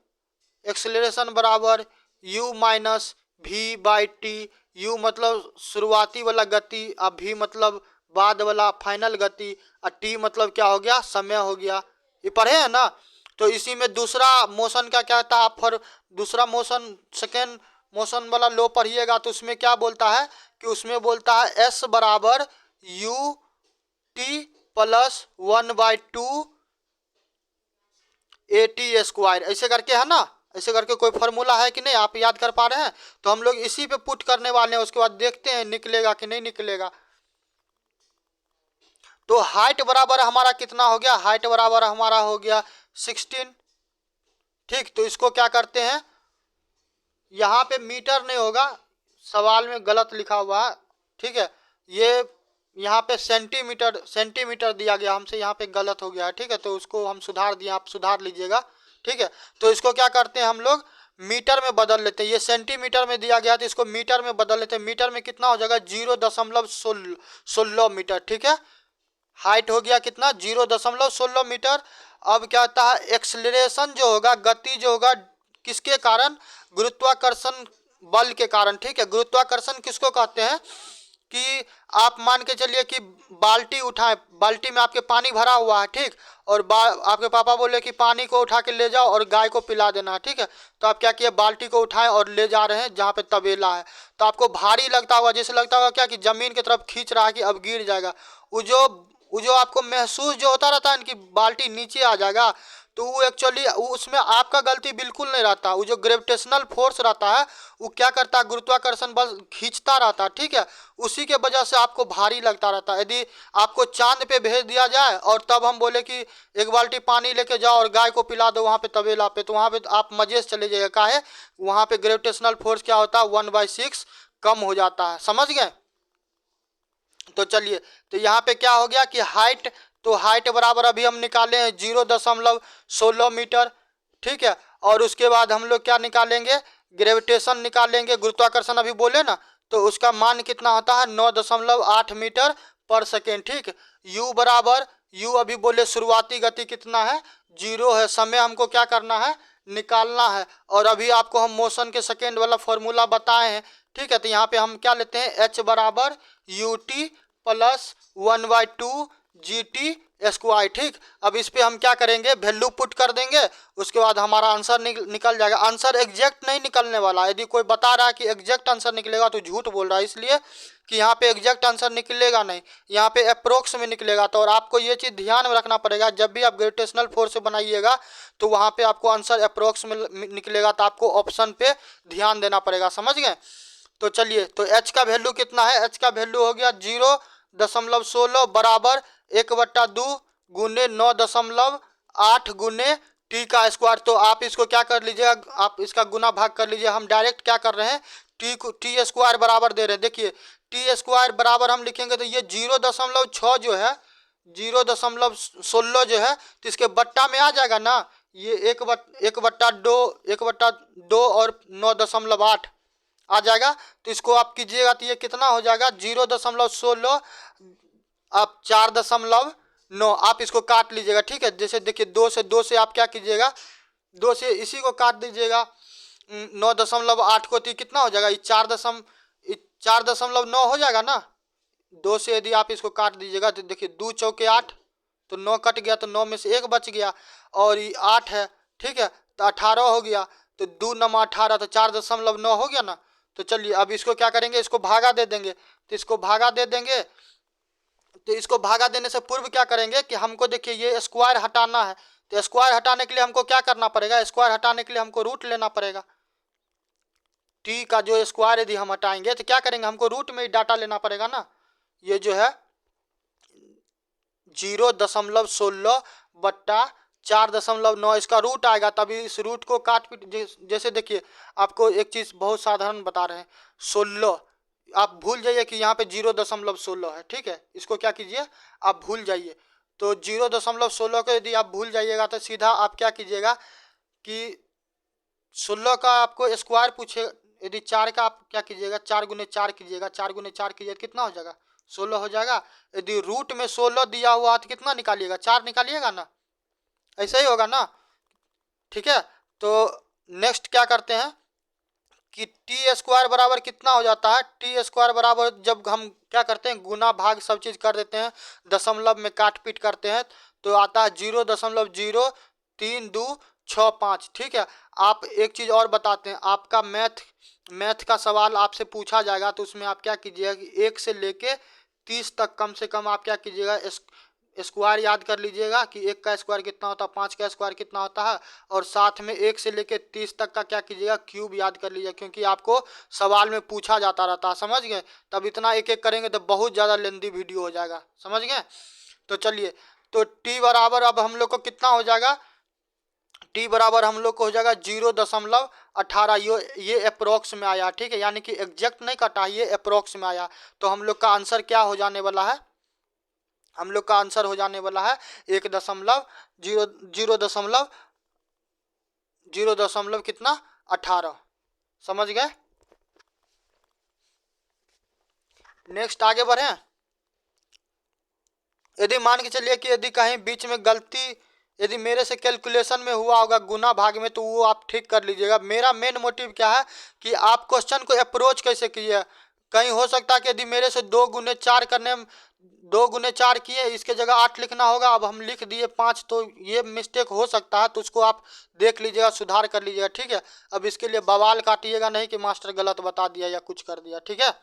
एक्सलेरेशन बराबर u minus V by T. U मतलब शुरुआती वाला गति, और v मतलब बाद वाला फाइनल गति, और t मतलब क्या हो गया, समय हो गया। ये पढ़े हैं ना। तो इसी में दूसरा मोशन का क्या था, आप फिर दूसरा मोशन, सेकेंड मोशन वाला लो पढ़िएगा, तो उसमें क्या बोलता है कि उसमें बोलता है s बराबर u t plus 1/2 AT square, ऐसे करके है ना, ऐसे करके कोई फॉर्मूला है कि नहीं, आप याद कर पा रहे हैं। तो हम लोग इसी पे पुट करने वाले हैं, उसके बाद देखते हैं निकलेगा कि नहीं निकलेगा। तो हाइट बराबर हमारा कितना हो गया, हाइट बराबर हमारा हो गया 16। ठीक, तो इसको क्या करते हैं, यहाँ पे मीटर नहीं होगा, सवाल में गलत लिखा हुआ है, ठीक है, ये यहाँ पे सेंटीमीटर दिया गया हमसे, यहाँ पे गलत हो गया है, ठीक है, तो उसको हम सुधार दिए, आप सुधार लीजिएगा, ठीक है। तो इसको क्या करते हैं हम लोग, मीटर में बदल लेते हैं। ये सेंटीमीटर में दिया गया तो इसको मीटर में बदल लेते हैं। मीटर में कितना हो जाएगा, 0.16 मीटर, ठीक है। हाइट हो गया कितना, 0.16 मीटर। अब क्या होता है, एक्सलरेशन जो होगा, गति जो होगा, किसके कारण, गुरुत्वाकर्षण बल के कारण, ठीक है। गुरुत्वाकर्षण किसको कहते हैं कि आप मान के चलिए कि बाल्टी उठाएं, बाल्टी में आपके पानी भरा हुआ है, ठीक, और आपके पापा बोले कि पानी को उठा के ले जाओ और गाय को पिला देना, ठीक है। तो आप क्या किए, बाल्टी को उठाएं और ले जा रहे हैं जहाँ पे तबेला है, तो आपको भारी लगता होगा, जैसे लगता होगा क्या कि जमीन की तरफ खींच रहा है कि अब गिर जाएगा। वो जो आपको महसूस जो होता रहता है कि बाल्टी नीचे आ जाएगा, तो वो एक्चुअली उसमें आपका गलती बिल्कुल नहीं रहता। वो जो ग्रेविटेशनल फोर्स रहता है, वो क्या करता है, गुरुत्वाकर्षण बल खींचता रहता है, ठीक है, उसी के वजह से आपको भारी लगता रहता है। यदि आपको चांद पे भेज दिया जाए और तब हम बोले कि एक बाल्टी पानी लेके जाओ और गाय को पिला दो वहाँ पे तबेला पे, तो वहाँ पे आप मजे से चले जाइएगा, काहे, वहाँ पे ग्रेविटेशनल फोर्स क्या होता है, 1/6 कम हो जाता है, समझ गए। तो चलिए, तो यहाँ पे क्या हो गया कि हाइट, तो हाइट बराबर अभी हम निकाले हैं 0.16 मीटर, ठीक है। और उसके बाद हम लोग क्या निकालेंगे, ग्रेविटेशन निकालेंगे, गुरुत्वाकर्षण अभी बोले ना, तो उसका मान कितना होता है, 9.8 मीटर पर सेकेंड, ठीक। यू बराबर, यू अभी बोले शुरुआती गति कितना है, 0 है। समय हमको क्या करना है, निकालना है। और अभी आपको हम मोशन के सेकेंड वाला फॉर्मूला बताए हैं, ठीक है। तो यहाँ पे हम क्या लेते हैं, एच बराबर U T plus 1/2 GT square. ठीक, अब इस पे हम क्या करेंगे, वैल्यू पुट कर देंगे, उसके बाद हमारा आंसर निकल जाएगा। आंसर एग्जैक्ट नहीं निकलने वाला, यदि कोई बता रहा है कि एग्जैक्ट आंसर निकलेगा तो झूठ बोल रहा है, इसलिए कि यहाँ पे एग्जैक्ट आंसर निकलेगा नहीं, यहाँ पे अप्रोक्स में निकलेगा। तो और आपको ये चीज़ ध्यान में रखना पड़ेगा, जब भी आप ग्रेविटेशनल फोर्स से बनाइएगा तो वहाँ पे आपको आंसर अप्रोक्स में निकलेगा, तो आपको ऑप्शन पे ध्यान देना पड़ेगा, समझ गए। तो चलिए, तो एच का वैल्यू कितना है, एच का वैल्यू हो गया 0.16 बराबर 1/2 गुने 9.8 गुने टी का स्क्वायर। तो आप इसको क्या कर लीजिएगा, आप इसका गुना भाग कर लीजिए। हम डायरेक्ट क्या कर रहे हैं, टी स्क्वायर बराबर दे रहे हैं। देखिए टी स्क्वायर बराबर हम लिखेंगे तो ये 0.6 जो है, 0.16 जो है, तो इसके बट्टा में आ जाएगा ना, ये 1/2 और 9.8 आ जाएगा। तो इसको आप कीजिएगा तो ये कितना हो जाएगा, 0.16 आप 4.9 आप इसको काट लीजिएगा। ठीक है, जैसे देखिए 2 से आप क्या कीजिएगा, 2 से इसी को काट दीजिएगा, 9.8 को, तो कितना हो जाएगा, ये 4.9 हो जाएगा ना। 2 से यदि आप इसको काट दीजिएगा तो देखिए 2 चौके 8, तो 9 कट गया, तो 9 में से 1 बच गया, और ये 8 है। ठीक है, तो 18 हो गया, तो 2 9 18, तो 4.9 हो गया ना। तो चलिए अब इसको क्या करेंगे, इसको भागा दे देंगे। तो इसको भागा दे देंगे, तो इसको भागा देने से पूर्व क्या करेंगे कि हमको देखिए ये स्क्वायर हटाना है। तो स्क्वायर हटाने के लिए हमको क्या करना पड़ेगा, स्क्वायर हटाने के लिए हमको रूट लेना पड़ेगा। टी का जो स्क्वायर यदि हम हटाएंगे तो क्या करेंगे, हमको रूट में ही डाटा लेना पड़ेगा ना। ये जो है 0.16 बट्टा 4.9 इसका रूट आएगा, तभी इस रूट को काट पीट, जैसे देखिए आपको एक चीज़ बहुत साधारण बता रहे हैं, 16 आप भूल जाइए कि यहाँ पे 0.16 है। ठीक है, इसको क्या कीजिए, आप भूल जाइए। तो 0.16 को यदि आप भूल जाइएगा तो सीधा आप क्या कीजिएगा कि 16 का आपको स्क्वायर पूछे, यदि 4 का आप क्या कीजिएगा, 4 गुने 4 कीजिएगा, 4 गुने 4 कीजिएगा, कितना हो जाएगा, 16 हो जाएगा। यदि रूट में 16 दिया हुआ तो कितना निकालिएगा, 4 निकालिएगा ना, ऐसा ही होगा ना। ठीक है, तो नेक्स्ट क्या करते हैं कि टी स्क्वायर बराबर कितना हो जाता है, टी स्क्वायर बराबर जब हम क्या करते हैं, गुना भाग सब चीज़ कर देते हैं, दशमलव में काट पीट करते हैं, तो आता है 0.0325। ठीक है, आप एक चीज़ और बताते हैं, आपका मैथ का सवाल आपसे पूछा जाएगा, तो उसमें आप क्या कीजिएगा कि 1 से लेके 30 तक कम से कम आप क्या कीजिएगा, स्क्वायर याद कर लीजिएगा कि 1 का स्क्वायर कितना होता है, 5 का स्क्वायर कितना होता है, और साथ में 1 से लेके 30 तक का क्या कीजिएगा, क्यूब याद कर लीजिएगा, क्योंकि आपको सवाल में पूछा जाता रहता है, समझ गए। तब इतना एक एक करेंगे तो बहुत ज़्यादा लेंदी वीडियो हो जाएगा, समझ गए। तो चलिए, तो टी बराबर अब हम लोग को कितना हो जाएगा, टी बराबर हम लोग को हो जाएगा 0.18। ये अप्रोक्स में आया। ठीक है, यानी कि एग्जैक्ट नहीं कटा, ये अप्रोक्स में आया। तो हम लोग का आंसर क्या हो जाने वाला है, हम लोग का आंसर हो जाने वाला है 0.0 कितना 18, समझ गए। नेक्स्ट आगे बढ़े। यदि मान के चलिए कि यदि कहीं बीच में गलती यदि मेरे से कैलकुलेशन में हुआ होगा गुना भाग में, तो वो आप ठीक कर लीजिएगा। मेरा मेन मोटिव क्या है कि आप क्वेश्चन को अप्रोच कैसे कीजिए। कहीं हो सकता है कि यदि मेरे से 2 गुने 4 करने में 2 गुने 4 किए, इसके जगह 8 लिखना होगा, अब हम लिख दिए 5, तो ये मिस्टेक हो सकता है, तो उसको आप देख लीजिएगा, सुधार कर लीजिएगा। ठीक है, अब इसके लिए बवाल काटिएगा नहीं कि मास्टर गलत बता दिया या कुछ कर दिया। ठीक है,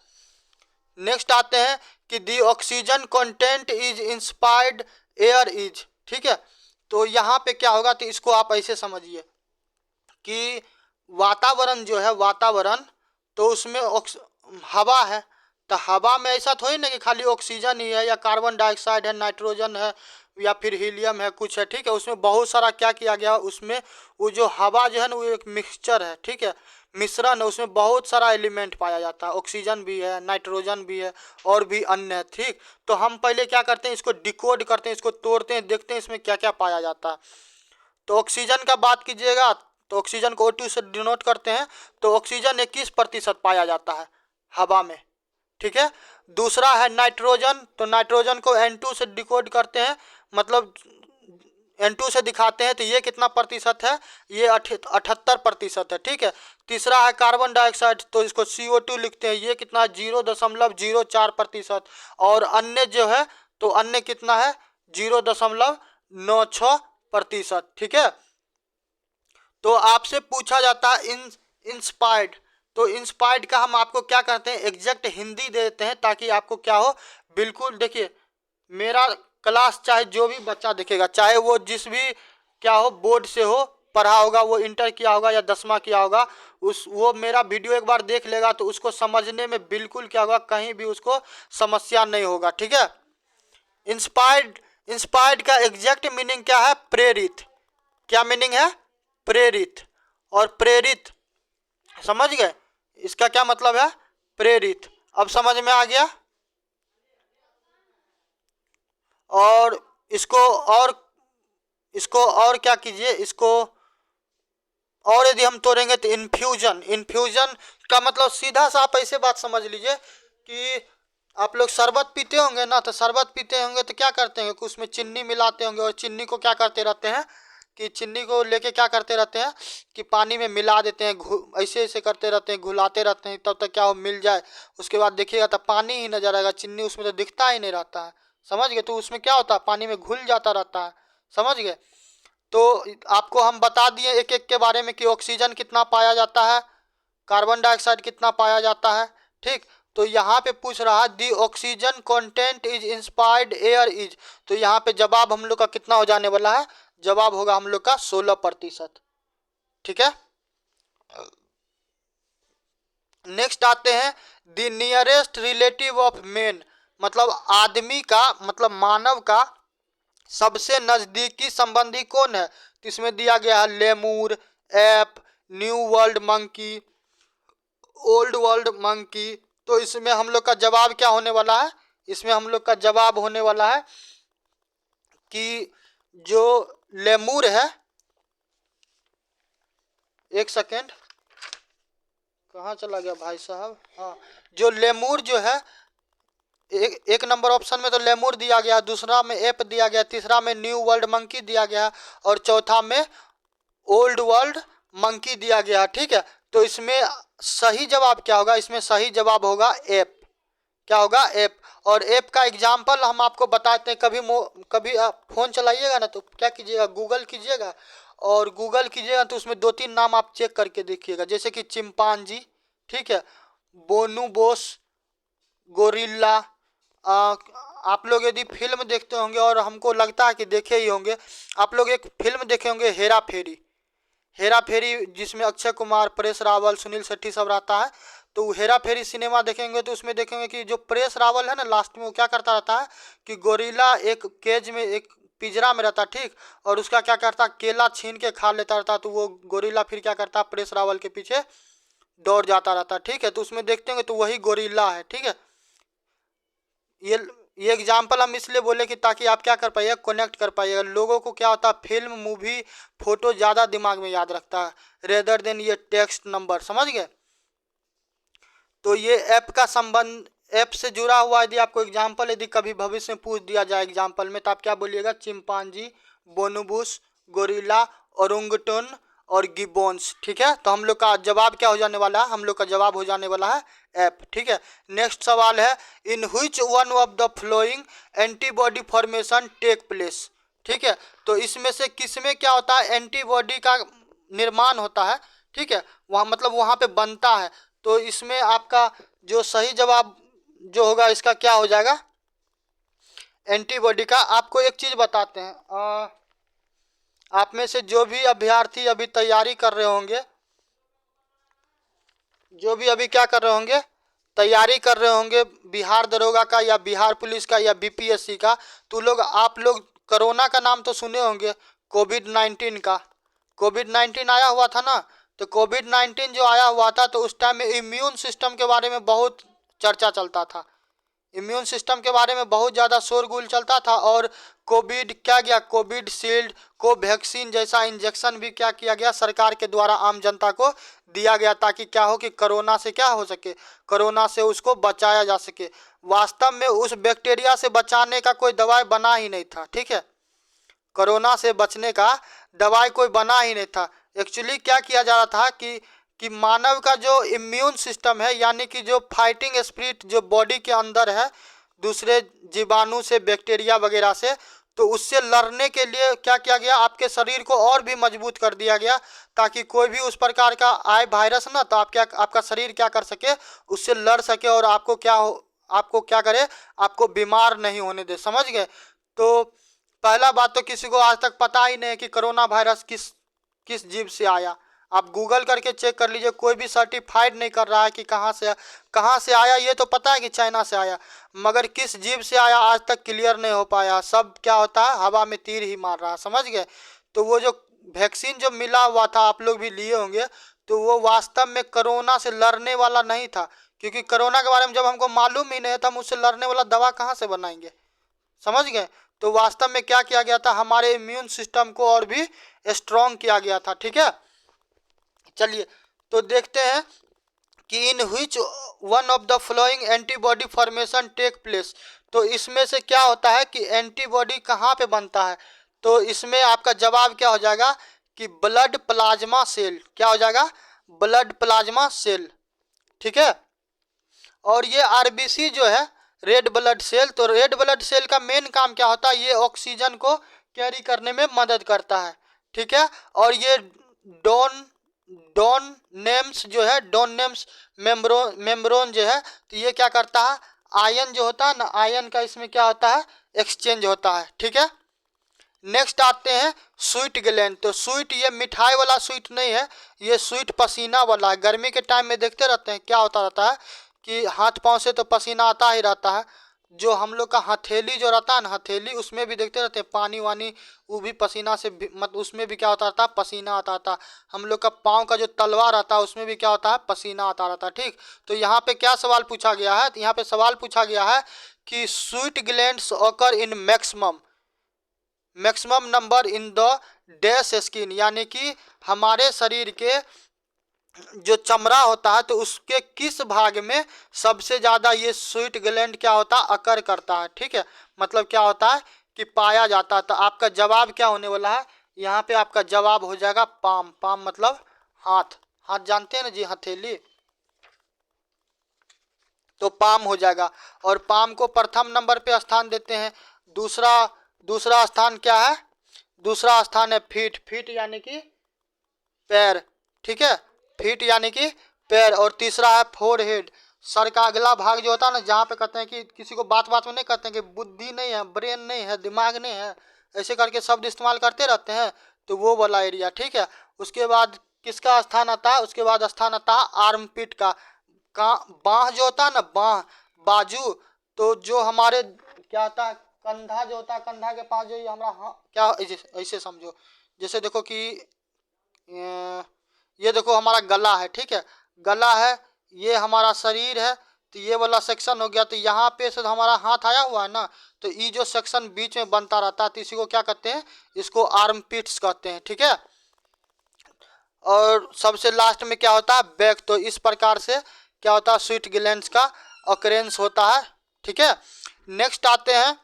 नेक्स्ट आते हैं कि the oxygen content is inspired air is. ठीक है, तो यहाँ पे क्या होगा, तो इसको आप ऐसे समझिए कि वातावरण जो है, वातावरण तो उसमें हवा है, तो हवा में ऐसा थोड़ी ना कि खाली ऑक्सीजन ही है या कार्बन डाइऑक्साइड है, नाइट्रोजन है या फिर हीलियम है, कुछ है। ठीक है, उसमें बहुत सारा क्या किया गया, उसमें वो जो हवा जो है ना, वो एक मिक्सचर है। ठीक है, मिश्रण है, उसमें बहुत सारा एलिमेंट पाया जाता है, ऑक्सीजन भी है, नाइट्रोजन भी है, और भी अन्य है। ठीक, तो हम पहले क्या करते हैं, इसको डिकोड करते हैं, इसको तोड़ते हैं, देखते हैं इसमें क्या क्या पाया जाता है। तो ऑक्सीजन का बात कीजिएगा तो ऑक्सीजन को O2 से डिनोट करते हैं, तो ऑक्सीजन 21% पाया जाता है हवा में। ठीक है, दूसरा है नाइट्रोजन, तो नाइट्रोजन को N2 से डिकोड करते हैं, मतलब N2 से दिखाते हैं तो ये कितना प्रतिशत है, ये 78% है। ठीक है। तीसरा है कार्बन डाइऑक्साइड, तो इसको CO2 लिखते हैं, ये कितना 0.04%। और अन्य जो है तो अन्य कितना है 0.96%। ठीक है। तो आपसे पूछा जाता है इंस्पायर्ड, तो इंस्पायर्ड का हम आपको क्या करते हैं एग्जैक्ट हिंदी दे देते हैं ताकि आपको क्या हो, बिल्कुल देखिए मेरा क्लास चाहे जो भी बच्चा देखेगा, चाहे वो जिस भी क्या हो बोर्ड से हो पढ़ा होगा, वो इंटर किया होगा या 10वां किया होगा, वो मेरा वीडियो एक बार देख लेगा तो उसको समझने में बिल्कुल क्या होगा, कहीं भी उसको समस्या नहीं होगा। ठीक है। इंस्पायर्ड, इंस्पायर्ड का एग्जैक्ट मीनिंग क्या है, प्रेरित। क्या मीनिंग है, प्रेरित। और प्रेरित समझ गए, इसका क्या मतलब है, प्रेरित। अब समझ में आ गया। और इसको और क्या कीजिए, इसको और यदि हम तोड़ेंगे तो इन्फ्यूजन, इन्फ्यूजन का मतलब सीधा सा आप ऐसे बात समझ लीजिए कि आप लोग शरबत पीते होंगे ना, तो शरबत पीते होंगे तो क्या करते हैं कि उसमें चीनी मिलाते होंगे, और चीनी को क्या करते रहते हैं कि चीनी को लेके क्या करते रहते हैं कि पानी में मिला देते हैं, ऐसे ऐसे करते रहते हैं, घुलाते रहते हैं, तब तक क्या हो मिल जाए। उसके बाद देखिएगा तो पानी ही नजर आएगा, चीनी उसमें तो दिखता ही नहीं रहता है। समझ गए, तो उसमें क्या होता है पानी में घुल जाता रहता है। समझ गए। तो आपको हम बता दिए एक एक के बारे में कि ऑक्सीजन कितना पाया जाता है, कार्बन डाइऑक्साइड कितना पाया जाता है। ठीक। तो यहाँ पे पूछ रहा है the oxygen content is inspired air is, तो यहाँ पे जवाब हम लोग का कितना हो जाने वाला है, जवाब होगा हम लोग का 16%। ठीक है। नेक्स्ट आते हैं the nearest relative of man, मतलब आदमी का मतलब मानव का सबसे नजदीकी संबंधी कौन है, तो इसमें दिया गया है lemur, ape, new world monkey, old world monkey. तो इसमें हम लोग का जवाब क्या होने वाला है, इसमें हम लोग का जवाब होने वाला है कि जो लेमूर है, एक सेकेंड कहाँ चला गया भाई साहब, हाँ जो लेमूर जो है, एक नंबर ऑप्शन में तो लेमूर दिया गया, दूसरा में एप दिया गया, तीसरा में न्यू वर्ल्ड मंकी दिया गया, और चौथा में ओल्ड वर्ल्ड मंकी दिया गया। ठीक है। तो इसमें सही जवाब क्या होगा, इसमें सही जवाब होगा एप। क्या होगा, एप। और ऐप का एग्जाम्पल हम आपको बताते हैं, कभी आप फ़ोन चलाइएगा ना तो क्या कीजिएगा, गूगल कीजिएगा, और गूगल कीजिएगा तो उसमें 2-3 नाम आप चेक करके देखिएगा, जैसे कि चिंपांजी, ठीक है, बोनूबोस, गोरिल्ला। आप लोग यदि फिल्म देखते होंगे, और हमको लगता है कि देखे ही होंगे, आप लोग एक फिल्म देखे होंगे हेरा फेरी, हेरा फेरी जिसमें अक्षय कुमार, परेश रावल, सुनील शेट्टी सब रहता है। तो हेरा फेरी सिनेमा देखेंगे तो उसमें देखेंगे कि जो परेश रावल है ना, लास्ट में वो क्या करता रहता है कि गोरिल्ला एक केज में, एक पिंजरा में रहता, ठीक, और उसका क्या करता, केला छीन के खा लेता रहता, तो वो गोरिल्ला फिर क्या करता, परेश रावल के पीछे दौड़ जाता रहता। ठीक है। तो उसमें देखते होंगे तो वही गोरिल्ला है। ठीक है। ये ये एग्जाम्पल हम इसलिए बोले कि ताकि आप क्या कर पाइएगा, कनेक्ट कर पाइएगा। लोगों को क्या होता है, फिल्म, मूवी, फोटो ज़्यादा दिमाग में याद रखता है रेदर देन ये टेक्स्ट नंबर। समझ गए। तो ये ऐप का संबंध, ऐप से जुड़ा हुआ, यदि आपको एग्जाम्पल यदि कभी भविष्य में पूछ दिया जाए एग्जाम्पल में, तो आप क्या बोलिएगा, चिंपांजी, बोनूबुस, गोरिल्ला, ओरंगुटन और गिबोन्स। ठीक है। तो हम लोग का जवाब क्या हो जाने वाला है, हम लोग का जवाब हो जाने वाला है ऐप। ठीक है। नेक्स्ट सवाल है in which one of the following antibody formation take place. ठीक है। तो इसमें से किस में क्या होता है, एंटीबॉडी का निर्माण होता है। ठीक है। वहाँ मतलब वहाँ पे बनता है। तो इसमें आपका जो सही जवाब जो होगा इसका क्या हो जाएगा, एंटीबॉडी का। आपको एक चीज़ बताते हैं, आप में से जो भी अभ्यर्थी अभी तैयारी कर रहे होंगे, जो भी अभी क्या कर रहे होंगे, तैयारी कर रहे होंगे बिहार दरोगा का या बिहार पुलिस का या बीपीएससी का, तो लोग आप लोग कोरोना का नाम तो सुने होंगे, कोविड-19 का। कोविड-19 आया हुआ था ना, तो कोविड-19 जो आया हुआ था तो उस टाइम में इम्यून सिस्टम के बारे में बहुत चर्चा चलता था, इम्यून सिस्टम के बारे में बहुत ज़्यादा शोरगुल चलता था। और कोविड क्या गया, कोविड शील्ड, कोवैक्सीन जैसा इंजेक्शन भी क्या किया गया, सरकार के द्वारा आम जनता को दिया गया, ताकि क्या हो कि कोरोना से क्या हो सके, कोरोना से उसको बचाया जा सके। वास्तव में उस बैक्टीरिया से बचाने का कोई दवाई बना ही नहीं था। ठीक है। कोरोना से बचने का दवाई कोई बना ही नहीं था। एक्चुअली क्या किया जा रहा था कि मानव का जो इम्यून सिस्टम है, यानी कि जो फाइटिंग स्पिरिट जो बॉडी के अंदर है दूसरे जीवाणु से, बैक्टीरिया वगैरह से, तो उससे लड़ने के लिए क्या किया गया, आपके शरीर को और भी मजबूत कर दिया गया ताकि कोई भी उस प्रकार का आए वायरस ना, तो आपका शरीर क्या कर सके, उससे लड़ सके और आपको क्या करे, आपको बीमार नहीं होने दे। समझ गए? तो पहला बात तो किसी को आज तक पता ही नहीं है कि कोरोना वायरस किस किस जीव से आया। आप गूगल करके चेक कर लीजिए, कोई भी सर्टिफाइड नहीं कर रहा है कि कहाँ से आया। ये तो पता है कि चाइना से आया, मगर किस जीव से आया आज तक क्लियर नहीं हो पाया। सब क्या होता है, हवा में तीर ही मार रहा है। समझ गए? तो वो जो वैक्सीन जो मिला हुआ था, आप लोग भी लिए होंगे, तो वो वास्तव में कोरोना से लड़ने वाला नहीं था, क्योंकि कोरोना के बारे में जब हमको मालूम ही नहीं है तो हम उससे लड़ने वाला दवा कहाँ से बनाएंगे। समझ गए? तो वास्तव में क्या किया गया था, हमारे इम्यून सिस्टम को और भी स्ट्रॉन्ग किया गया था। ठीक है, चलिए तो देखते हैं कि in which one of the following antibody formation take place. तो इसमें से क्या होता है कि एंटीबॉडी कहाँ पे बनता है, तो इसमें आपका जवाब क्या हो जाएगा कि ब्लड प्लाज्मा सेल। क्या हो जाएगा? Blood plasma cell. ठीक है, और ये आरबीसी जो है रेड ब्लड सेल, तो रेड ब्लड सेल का मेन काम क्या होता है, ये ऑक्सीजन को कैरी करने में मदद करता है। ठीक है, और ये डोन नेम्स जो है, डोन नेम्स मेम्ब्रोन जो है, तो ये क्या करता है, आयन जो होता है ना, आयन का इसमें क्या होता है, एक्सचेंज होता है। ठीक है, नेक्स्ट आते हैं स्वीट ग्लैंड। तो स्वीट ये मिठाई वाला स्वीट नहीं है, ये स्वीट पसीना वाला है। गर्मी के टाइम में देखते रहते हैं क्या होता रहता है कि हाथ पांव से तो पसीना आता ही रहता है। जो हम लोग का हथेली जो रहता है ना, हथेली, उसमें भी देखते रहते हैं पानी वानी, वो भी पसीना से उसमें भी क्या होता रहता है, पसीना आता रहता है। हम लोग का पाँव का जो तलवा रहता है उसमें भी क्या होता है, पसीना आता रहता है। ठीक, तो यहाँ पे क्या सवाल पूछा गया है, तो यहाँ पे सवाल पूछा गया है कि sweet glands occur in maximum number in the dash skin, यानी कि हमारे शरीर के जो चमड़ा होता है तो उसके किस भाग में सबसे ज़्यादा ये स्वीट ग्लैंड क्या होता है, अकर करता है। ठीक है, मतलब क्या होता है कि पाया जाता है। तो आपका जवाब क्या होने वाला है, यहाँ पे आपका जवाब हो जाएगा पाम। पाम मतलब हाथ, हाथ जानते हैं ना जी, हथेली, तो पाम हो जाएगा। और पाम को प्रथम नंबर पे स्थान देते हैं। दूसरा स्थान क्या है, दूसरा स्थान है फीट। फीट यानी कि पैर। ठीक है, फीट यानी कि पैर। और तीसरा है फोरहेड, सर का अगला भाग जो होता है ना, जहाँ पे कहते हैं कि किसी को बात बात में नहीं कहते हैं कि बुद्धि नहीं है, ब्रेन नहीं है, दिमाग नहीं है, ऐसे करके शब्द इस्तेमाल करते रहते हैं, तो वो वाला एरिया। ठीक है, उसके बाद किसका स्थान आता है, उसके बाद स्थान आता है आर्म पिट का। बाह जो होता है ना, बाह, बाजू, तो जो हमारे क्या होता है, कंधा जो होता है, कंधा के पास जो ये हमारा, हाँ क्या, ऐसे समझो, जैसे देखो कि ये देखो हमारा गला है। ठीक है, गला है, ये हमारा शरीर है, तो ये वाला सेक्शन हो गया। तो यहाँ पे से हमारा हाथ आया हुआ है ना, तो ये जो सेक्शन बीच में बनता रहता है, तो इसी को क्या कहते हैं, इसको आर्म पिट्स कहते हैं। ठीक है, और सबसे लास्ट में क्या होता है, बैक। तो इस प्रकार से क्या होता है, स्वीट ग्लैंड्स का ऑकरेंस होता है। ठीक है, नेक्स्ट आते हैं,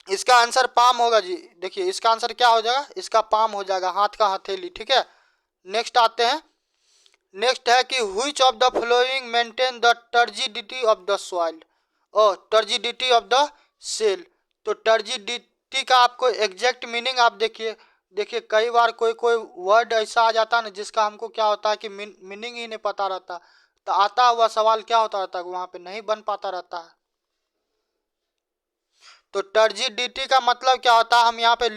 इसका आंसर पाम होगा जी। देखिए इसका आंसर क्या हो जाएगा, इसका पाम हो जाएगा, हाथ का हथेली। ठीक है, नेक्स्ट आते हैं, नेक्स्ट है कि which of the flowing maintain the turgidity of the soil और टर्जिडिटी ऑफ द सेल। तो टर्जिडिटी का आपको एग्जैक्ट मीनिंग आप देखिए कई बार कोई वर्ड ऐसा आ जाता है ना जिसका हमको क्या होता है कि मीनिंग ही नहीं पता रहता, तो आता हुआ सवाल क्या होता रहता है, वहाँ पे नहीं बन पाता रहता है। तो टर्जिडिटी का मतलब क्या होता है, हम यहाँ पे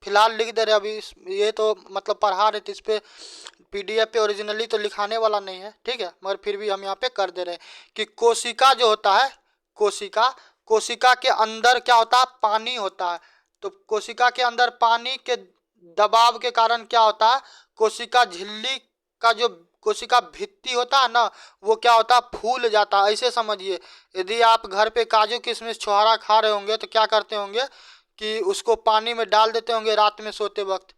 फिलहाल लिख दे रहे हैं अभी, ये तो मतलब पढ़ा रहे थे, इस पे पीडीएफ पे ओरिजिनली तो लिखाने वाला नहीं है। ठीक है, मगर फिर भी हम यहाँ पे कर दे रहे हैं कि कोशिका जो होता है, कोशिका के अंदर क्या होता है, पानी होता है। तो कोशिका के अंदर पानी के दबाव के कारण क्या होता है, कोशिका झिल्ली का जो कोशिका भित्ति होता है ना, वो क्या होता है, फूल जाता है। ऐसे समझिए, यदि आप घर पे काजू किशमिश छोहारा खा रहे होंगे तो क्या करते होंगे कि उसको पानी में डाल देते होंगे रात में सोते वक्त,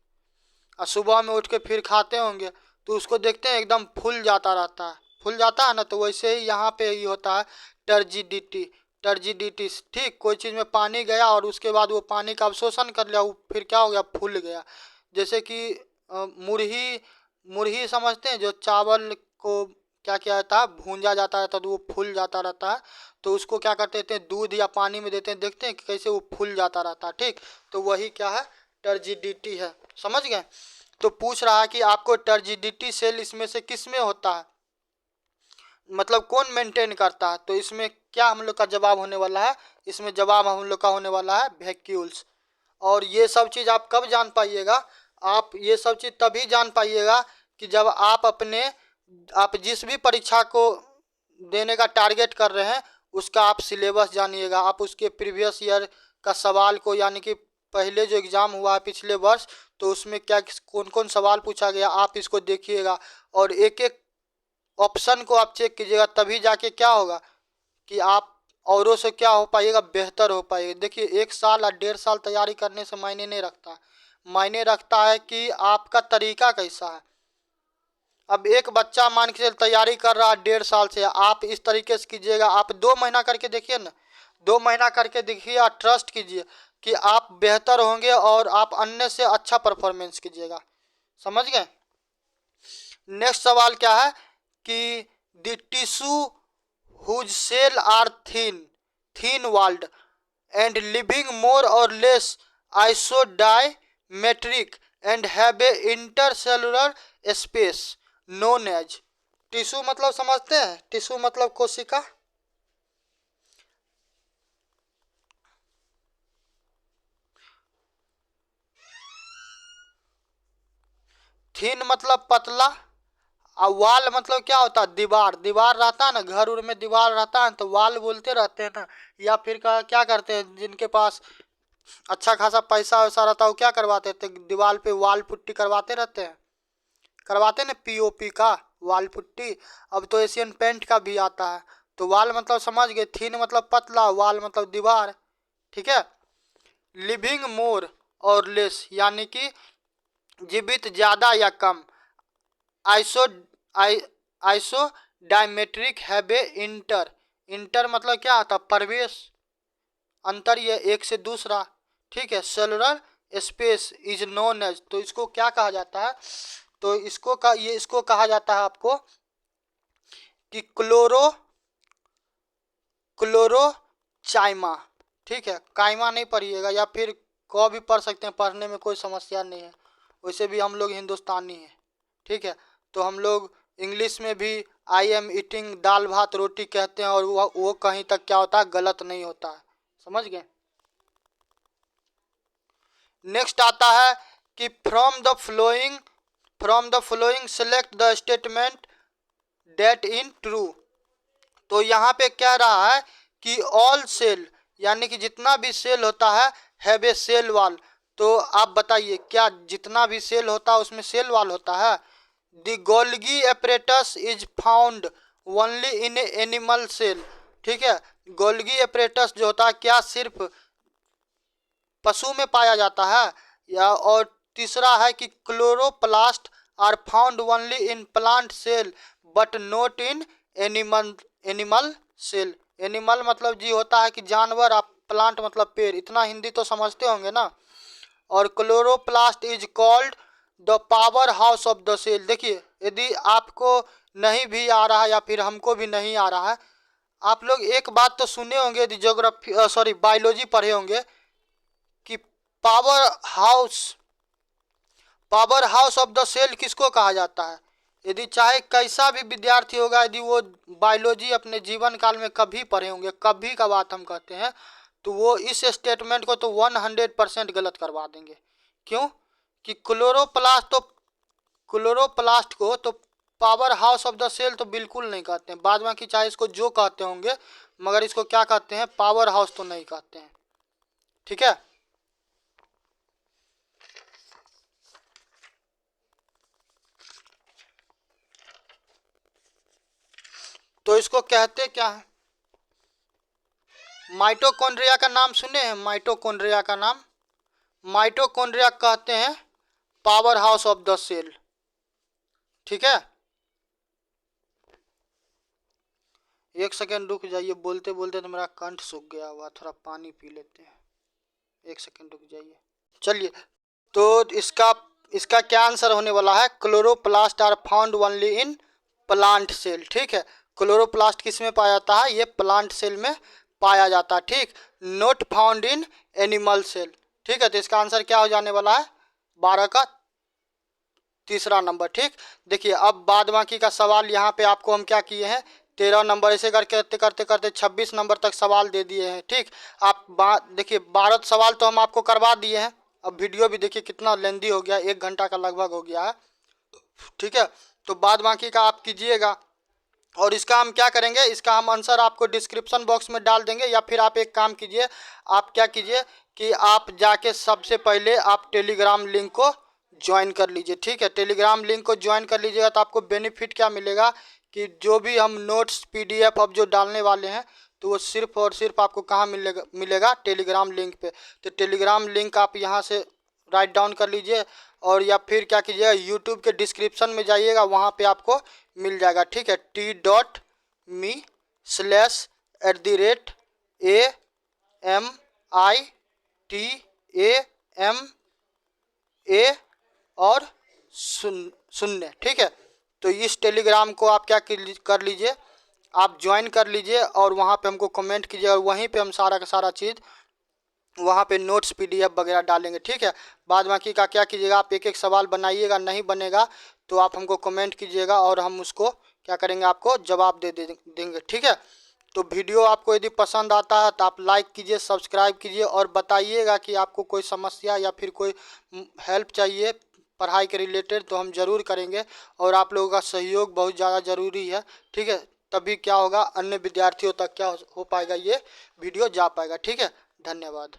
और सुबह में उठ के फिर खाते होंगे, तो उसको देखते हैं एकदम फूल जाता रहता है, फूल जाता है ना। तो वैसे ही यहाँ पे ही होता है टर्जिडिटी। टर्जिडिटी। ठीक, कोई चीज़ में पानी गया और उसके बाद वो पानी का अवशोषण कर लिया, वो फिर क्या हो गया, फूल गया। जैसे कि मुरही, मुरही समझते हैं, जो चावल को क्या किया जाता है, भूंजा जाता है तो वो फूल जाता रहता है, तो उसको क्या करते थे, दूध या पानी में देते हैं, देखते हैं कि कैसे वो फूल जाता रहता है। ठीक, तो वही क्या है, टर्जिडिटी है। समझ गए। तो पूछ रहा है कि आपको टर्जिडिटी सेल इसमें से किस में होता है, मतलब कौन मेंटेन करता है, तो इसमें क्या हम लोग का जवाब होने वाला है, इसमें जवाब हम लोग का होने वाला है वैक्यूल्स। और ये सब चीज़ आप कब जान पाइएगा, आप ये सब चीज़ तभी जान पाइएगा कि जब आप जिस भी परीक्षा को देने का टारगेट कर रहे हैं उसका आप सिलेबस जानिएगा, आप उसके प्रीवियस ईयर का सवाल को, यानी कि पहले जो एग्ज़ाम हुआ है पिछले वर्ष, तो उसमें क्या कौन कौन सवाल पूछा गया आप इसको देखिएगा, और एक एक ऑप्शन को आप चेक कीजिएगा, तभी जाके क्या होगा कि आप औरों से क्या हो पाइएगा, बेहतर हो पाइएगा। देखिए, 1 साल या 1.5 साल तैयारी करने से मायने नहीं रखता, मायने रखता है कि आपका तरीका कैसा है। अब एक बच्चा मान के चल तैयारी कर रहा है 1.5 साल से, आप इस तरीके से कीजिएगा, आप 2 महीना करके देखिए ना, 2 महीना करके देखिए और ट्रस्ट कीजिए कि आप बेहतर होंगे और आप अन्य से अच्छा परफॉर्मेंस कीजिएगा। समझ गए। नेक्स्ट सवाल क्या है कि the tissue whose cell are thin walled and living more or less isodiametric and have a intercellular space known as। Tissue मतलब समझते हैं, टिश्यू मतलब कोशिका, थीन मतलब पतला, और वाल मतलब क्या होता है, दीवार, दीवार रहता है ना, घर उर में दीवार रहता है तो वाल बोलते रहते हैं ना। या फिर क्या करते हैं, जिनके पास अच्छा खासा पैसा वैसा रहता है वो क्या करवाते थे, दीवार पे वाल पुट्टी करवाते रहते हैं, करवाते ना, पीओपी का वाल पुट्टी। अब तो एशियन पेंट का भी आता है। तो वाल मतलब समझ गए, थीन मतलब पतला, वाल मतलब दीवार। ठीक है। लिविंग मोर और लेस यानी कि जीवित ज़्यादा या कम। Iso isodiametric have a inter, inter मतलब क्या होता है, प्रवेश, अंतर, ये एक से दूसरा। ठीक है। Cellular space is known as, तो इसको क्या कहा जाता है, तो इसको कहा जाता है आपको कि क्लोरोचाइमा। ठीक है, काइमा नहीं पढ़िएगा, या फिर क भी पढ़ सकते हैं, पढ़ने में कोई समस्या नहीं है, वैसे भी हम लोग हिंदुस्तानी हैं। ठीक है। तो हम लोग इंग्लिश में भी आई एम ईटिंग दाल भात रोटी कहते हैं, और वो कहीं तक क्या होता है, गलत नहीं होता है। समझ गए। नेक्स्ट आता है कि from the following select the statement that in true. तो यहाँ पे कह रहा है कि ऑल सेल, यानी कि जितना भी सेल होता है, हैव ए सेल वाल। तो आप बताइए, क्या जितना भी सेल होता है उसमें सेल वाल होता है। The Golgi apparatus is found only in animal cell. ठीक है। गोल्गी एपरेटस जो होता है क्या सिर्फ पशु में पाया जाता है, या और तीसरा है कि chloroplast are found only in plant cell but not in animal cell. Animal मतलब जी होता है कि जानवर, आप प्लांट मतलब पेड़, इतना हिंदी तो समझते होंगे ना। और chloroplast is called the power house of the cell. देखिए, यदि आपको नहीं भी आ रहा या फिर हमको भी नहीं आ रहा है, आप लोग एक बात तो सुने होंगे, यदि ज्योग्राफी बायोलॉजी पढ़े होंगे कि power house power house of the cell किसको कहा जाता है। यदि चाहे कैसा भी विद्यार्थी होगा, यदि वो बायोलॉजी अपने जीवन काल में कभी पढ़े होंगे, कभी का बात हम कहते हैं, तो वो इस स्टेटमेंट को तो 100% गलत करवा देंगे। क्यों कि क्लोरोप्लास्ट को तो power house of the cell तो बिल्कुल नहीं कहते हैं, बाद बाकी चाहे इसको जो कहते होंगे, मगर इसको क्या कहते हैं, पावर हाउस तो नहीं कहते हैं। ठीक है। तो इसको कहते क्या है, माइटोकॉन्ड्रिया का नाम सुने हैं, माइटोकॉन्ड्रिया का नाम, माइटोकॉन्ड्रिया कहते हैं power house of the cell. ठीक है। एक सेकेंड रुक जाइए, बोलते बोलते तो मेरा कंठ सूख गया हुआ, थोड़ा पानी पी लेते हैं। एक सेकेंड रुक जाइए। चलिए, तो इसका इसका क्या आंसर होने वाला है? Chloroplast are found only in plant cell. ठीक है, क्लोरोप्लास्ट किस में पाया जाता है? ये प्लांट सेल में पाया जाता है। ठीक, not found in animal cell. ठीक है, तो इसका आंसर क्या हो जाने वाला है? 12 का तीसरा नंबर। ठीक, देखिए अब बाद बाकी का सवाल यहाँ पे आपको हम क्या किए हैं, 13 नंबर ऐसे करते करते करते 26 नंबर तक सवाल दे दिए हैं। ठीक, आप देखिए 12 सवाल तो हम आपको करवा दिए हैं। अब वीडियो भी देखिए कितना लेंदी हो गया, 1 घंटा का लगभग हो गया है। ठीक है, तो बाद बाकी का आप कीजिएगा, और इसका हम क्या करेंगे, इसका हम आंसर आपको डिस्क्रिप्शन बॉक्स में डाल देंगे, या फिर आप एक काम कीजिए, आप क्या कीजिए कि आप जाके सबसे पहले आप टेलीग्राम लिंक को ज्वाइन कर लीजिए। ठीक है, टेलीग्राम लिंक को ज्वाइन कर लीजिएगा तो आपको बेनिफिट क्या मिलेगा कि जो भी हम नोट्स PDF अब जो डालने वाले हैं तो वो सिर्फ और सिर्फ आपको कहाँ मिलेगा टेलीग्राम लिंक पे। तो टेलीग्राम लिंक आप यहाँ से राइट डाउन कर लीजिए, और या फिर क्या कीजिएगा, यूट्यूब के डिस्क्रिप्शन में जाइएगा, वहाँ पे आपको मिल जाएगा। ठीक है, t.me/AMITAMA और 0। ठीक है, तो इस टेलीग्राम को आप क्या कर लीजिए, आप ज्वाइन कर लीजिए, और वहाँ पे हमको कमेंट कीजिए, और वहीं पे हम सारा का सारा चीज़ वहाँ पे नोट्स PDF वगैरह डालेंगे। ठीक है, बाद बाकी का क्या कीजिएगा, आप एक एक सवाल बनाइएगा, नहीं बनेगा तो आप हमको कमेंट कीजिएगा, और हम उसको क्या करेंगे, आपको जवाब देंगे। ठीक है, तो वीडियो आपको यदि पसंद आता है तो आप लाइक कीजिए, सब्सक्राइब कीजिए, और बताइएगा कि आपको कोई समस्या या फिर कोई हेल्प चाहिए पढ़ाई के रिलेटेड तो हम ज़रूर करेंगे, और आप लोगों का सहयोग बहुत ज़्यादा ज़रूरी है। ठीक है, तभी क्या होगा, अन्य विद्यार्थियों तक क्या हो पाएगा, ये वीडियो जा पाएगा। ठीक है, धन्यवाद।